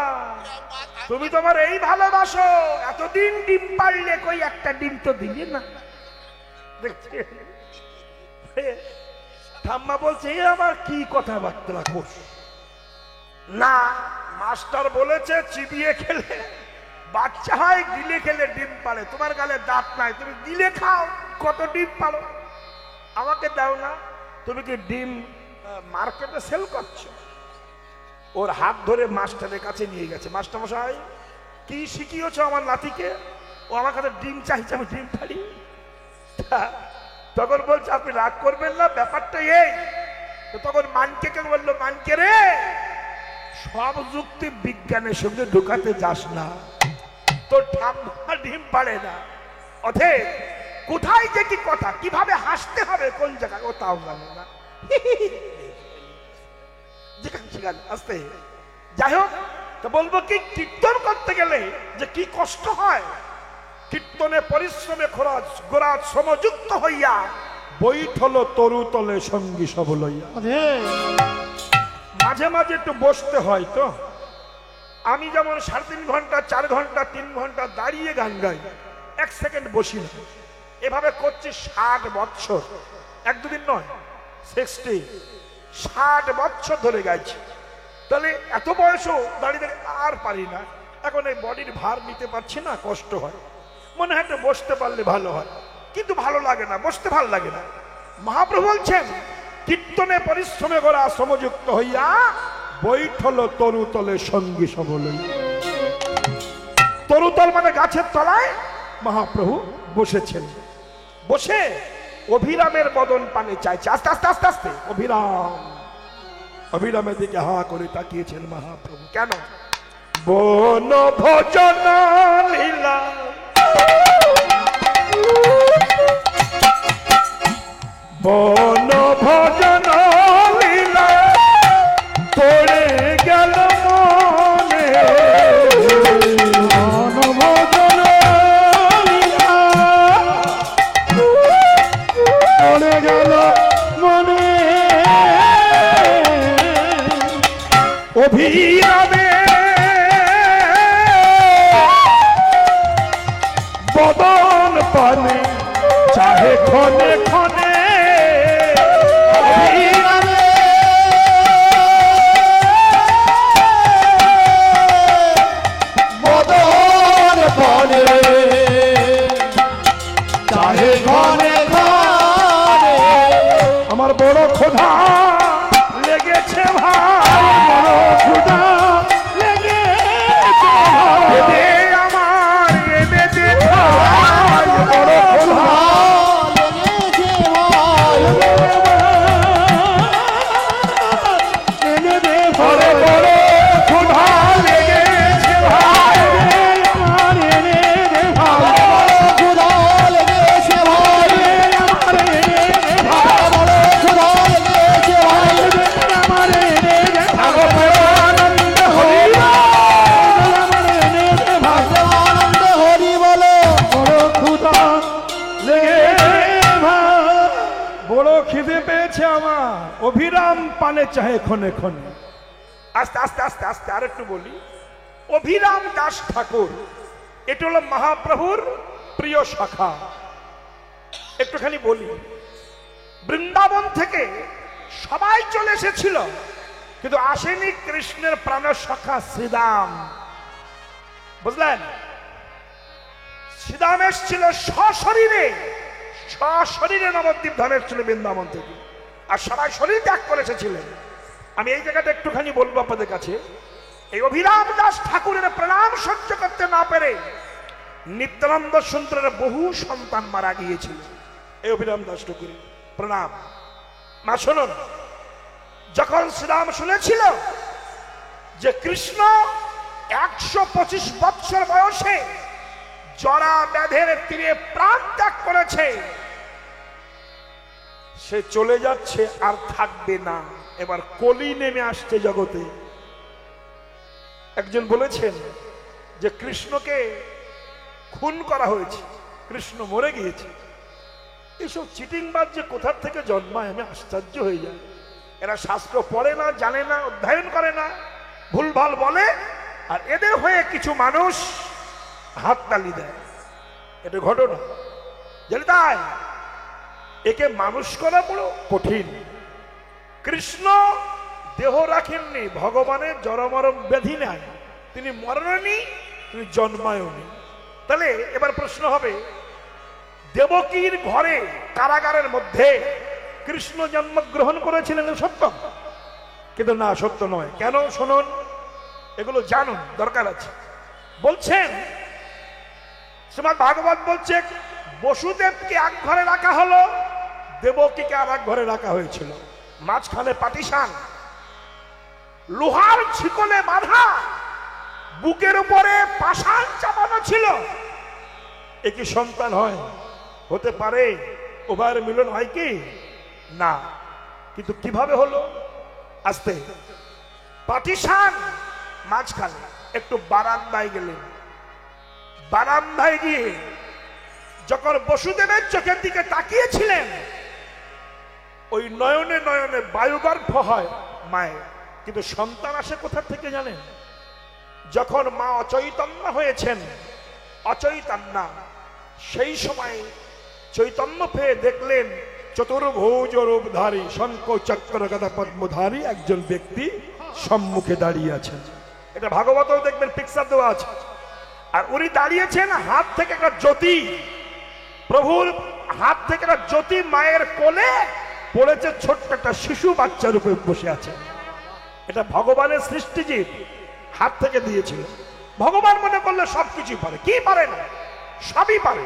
তুমি তোমার এই ভালোবাসো, এতদিন ডিম পারলে কই একটা ডিম তো দিলে না। দেখছে ঠাম্মা বলছে এ আবার কি কথাবার্তা করছ? না, মাস্টার বলেছে চিবিয়ে খেলে বাচ্চা হয়, গিলে খেলে ডিম পারে। তোমার গালে দাঁত নাই, তুমি গিলে খাও, কত ডিম পারো। আমাকে দাও না। তুমি কি ডিম মার্কেটে সেল করছো? ওর হাত ধরে মাস্টারের কাছে নিয়ে গেছে। মাস্টার মশাই, কি শিখিয়েছো আমার নাতিকে? ও আমার কাছে ডিম চাইছে, আমি ডিম পারি। তখন বলছে আপনি রাগ করবেন না, ব্যাপারটা এই। তো তখন মানকে কে বললো, মানকে রে, সব যুক্তি বিজ্ঞানের সঙ্গে ঢুকাতে যাস না, তোর ঠাম্মা ডিম পারে না। অথে কোথায় যে কি কথা, কিভাবে হাসতে হবে, কোন জায়গায়, ও তাও জানে না। আসতে যাই হোক, তো বলবো কি, কীর্তন করতে গেলে যে কি কষ্ট হয়, কীর্তনে পরিশ্রমে খরচ গোরাজ সমযুক্ত হইয়া বৈঠল তরুতলে সঙ্গী সব লইয়া। মাঝে মাঝে একটু বসতে হয়। তো আমি যেমন 3.5 ঘন্টা 4 ঘন্টা 3 ঘন্টা দাঁড়িয়ে গান গাই, 1 সেকেন্ড বসি না। এভাবে করছি 60 বছর, 1-2 দিন নয়, 60 বছর ধরে গাইছি। তাহলে এত বয়সও দাঁড়িয়ে দাঁড়িয়ে আর পারি না। এখন এই বডির ভার নিতে পারছি না, কষ্ট হয়। মনে হয় একটু বসতে পারলে ভালো হয়, কিন্তু ভালো লাগে না, বসতে ভালো লাগে না। মহাপ্রভু বলছেন কীর্তনে পরিশ্রমে করা সমযুক্ত হইয়া বৈঠল তরুতলে সঙ্গী সব লইয়া। তরুতল মানে গাছের তলায় মহাপ্রভু বসেছেন। বসে অভিরামের বদন পানে চাইছে। আস্তে আস্তে আস্তে আস্তে অভিরাম, অভিরামের দিকে হা করে তাকিয়েছেন মহাপ্রভু। কেন? বন ভোজন লীলা, বন ভোজন লীলা পড়ে গেল মনে, বন ভোজন লীলা পড়ে গেল মনে, অভিরামে বদন পানে চাহে ক্ষণে ক্ষণে, বদন পানে চাহে ঘনে ঘনে। আমার বড় ক্ষুধা লেগেছে ভাই, বড় ক্ষুধা লেগেছে ভাই, আমার এনে দে ভাই, বড় ক্ষুধা লেগেছে ভাই, এনে দে ভাই, বড় ক্ষুধা লেগেছে ভাই, আমার এনে দে ভাই, ক্ষুধা লেগেছে ভাই, আমার এনে দে ভাই, বড় ক্ষুধা লেগেছে ভাই, আমার এনে দে ভাই, বড় আনন্দ হরি আমার এনে দে ভাই, আনন্দ হরি বলে। বড় ক্ষুধা লেগেছে ভাই, বড় খিদে পেয়েছে আমার, অভিরাম পানে চাহে ক্ষণে ক্ষণে। আস্তে আস্তে আস্তে আস্তে আর একটু বলি। অভিরাম দাস ঠাকুর, এটা হলো মহাপ্রভুর প্রিয় শাখা। একটুখানি বলি, বৃন্দাবন থেকে সবাই চলে এসেছিল, কিন্তু আসেনি কৃষ্ণের প্রাণ শাখা শ্রীদাম। বুঝলেন? শ্রীদাম এসেছিল সশরীরে, সশরীরে নবদ্বীপ ধামে এসেছিল বৃন্দাবন থেকে, আর সবাই শরীর ত্যাগ করে এসেছিলেন। আমি এই জায়গাটা একটুখানি বলবো আপনাদের কাছে। এই অভিরাম দাস ঠাকুরের প্রণাম সহ্য করতে না পেরে নিত্যানন্দ সুন্দরের বহু সন্তান মারা গিয়েছিল। এই অভিরাম দাস ঠাকুরের প্রণাম। মা শুনুন, যখন শ্রীরাম শুনেছিল যে কৃষ্ণ 125 বছর বয়সে জরা ব্যাধের তীরে প্রাণ ত্যাগ করেছে, সে চলে যাচ্ছে আর থাকবে না, এবার কলি নেমে আসছে জগতে। একজন বলেছেন যে কৃষ্ণকে খুন করা হয়েছে, কৃষ্ণ মরে গিয়েছে। এইসব চিটিংবাজ যে কোথার থেকে জন্মায় আমি আশ্চর্য হয়ে যাই। এরা শাস্ত্র পড়ে না, জানে না, অধ্যয়ন করে না, ভুলভাল বলে, আর এদের হয়ে কিছু মানুষ হাততালি দেয়। এটা ঘটনা, জানি তাই একে মানুষ করা বড় কঠিন। কৃষ্ণ দেহ রাখেননি, ভগবানের জড়মরম ব্যাধি নাই, তিনি মরেননি, তিনি জন্মায়নি। তাহলে এবার প্রশ্ন হবে, দেবকীর ঘরে কারাগারের মধ্যে কৃষ্ণ জন্মগ্রহণ করেছিলেন, সত্য? কিন্তু না, সত্য নয়। কেন? শুনুন, এগুলো জানুন, দরকার আছে। বলছেন শ্রীমদ্ ভাগবত বলছে, বসুদেবকে এক ঘরে রাখা হলো, দেবকীকে আর এক ঘরে রাখা হয়েছিল। মাঝখানে পাটিসান, লোহার ছিকলে বাঁধা, বুকের উপরে পাষাণ চাপানো ছিল। এ কি সন্তান হয়? হতে পারে? উভয়ের মিলন হয় কি? না। কিন্তু কিভাবে হলো? আস্তে। পাটিসান মাঝখানে, একটু বারান্দায় গেলেন। বারান্দায় গিয়ে যখন বসুদেবের চোখের দিকে তাকিয়েছিলেন, ওই নয়নে নয়নে বায়ুগর্ভ হয় মায়ের। কিন্তু সন্তান আসে কোথা থেকে জানেন? যখন মা অচৈতন্য হয়েছেন, অচৈতন্যা, সেই সময় চৈতন্য পেয়ে দেখলেন চতুর্ভুজ রূপধারী, শঙ্খ চক্র গদা পদ্মধারী একজন ব্যক্তি সম্মুখে দাঁড়িয়ে আছেন। এটা ভাগবতেও দেখবেন, পিকচার দেওয়া আছে। আর উনি দাঁড়িয়েছেন, হাত থেকে একটা জ্যোতি, প্রভুর হাত থেকে একটা জ্যোতি মায়ের কোলে পড়েছে, ছোট্ট একটা শিশু বাচ্চার উপরে বসে আছে। এটা ভগবানের সৃষ্টিজীব, হাত থেকে দিয়েছিল। ভগবান মনে করলে সবকিছু পারে। কি পারে না? সবই পারে।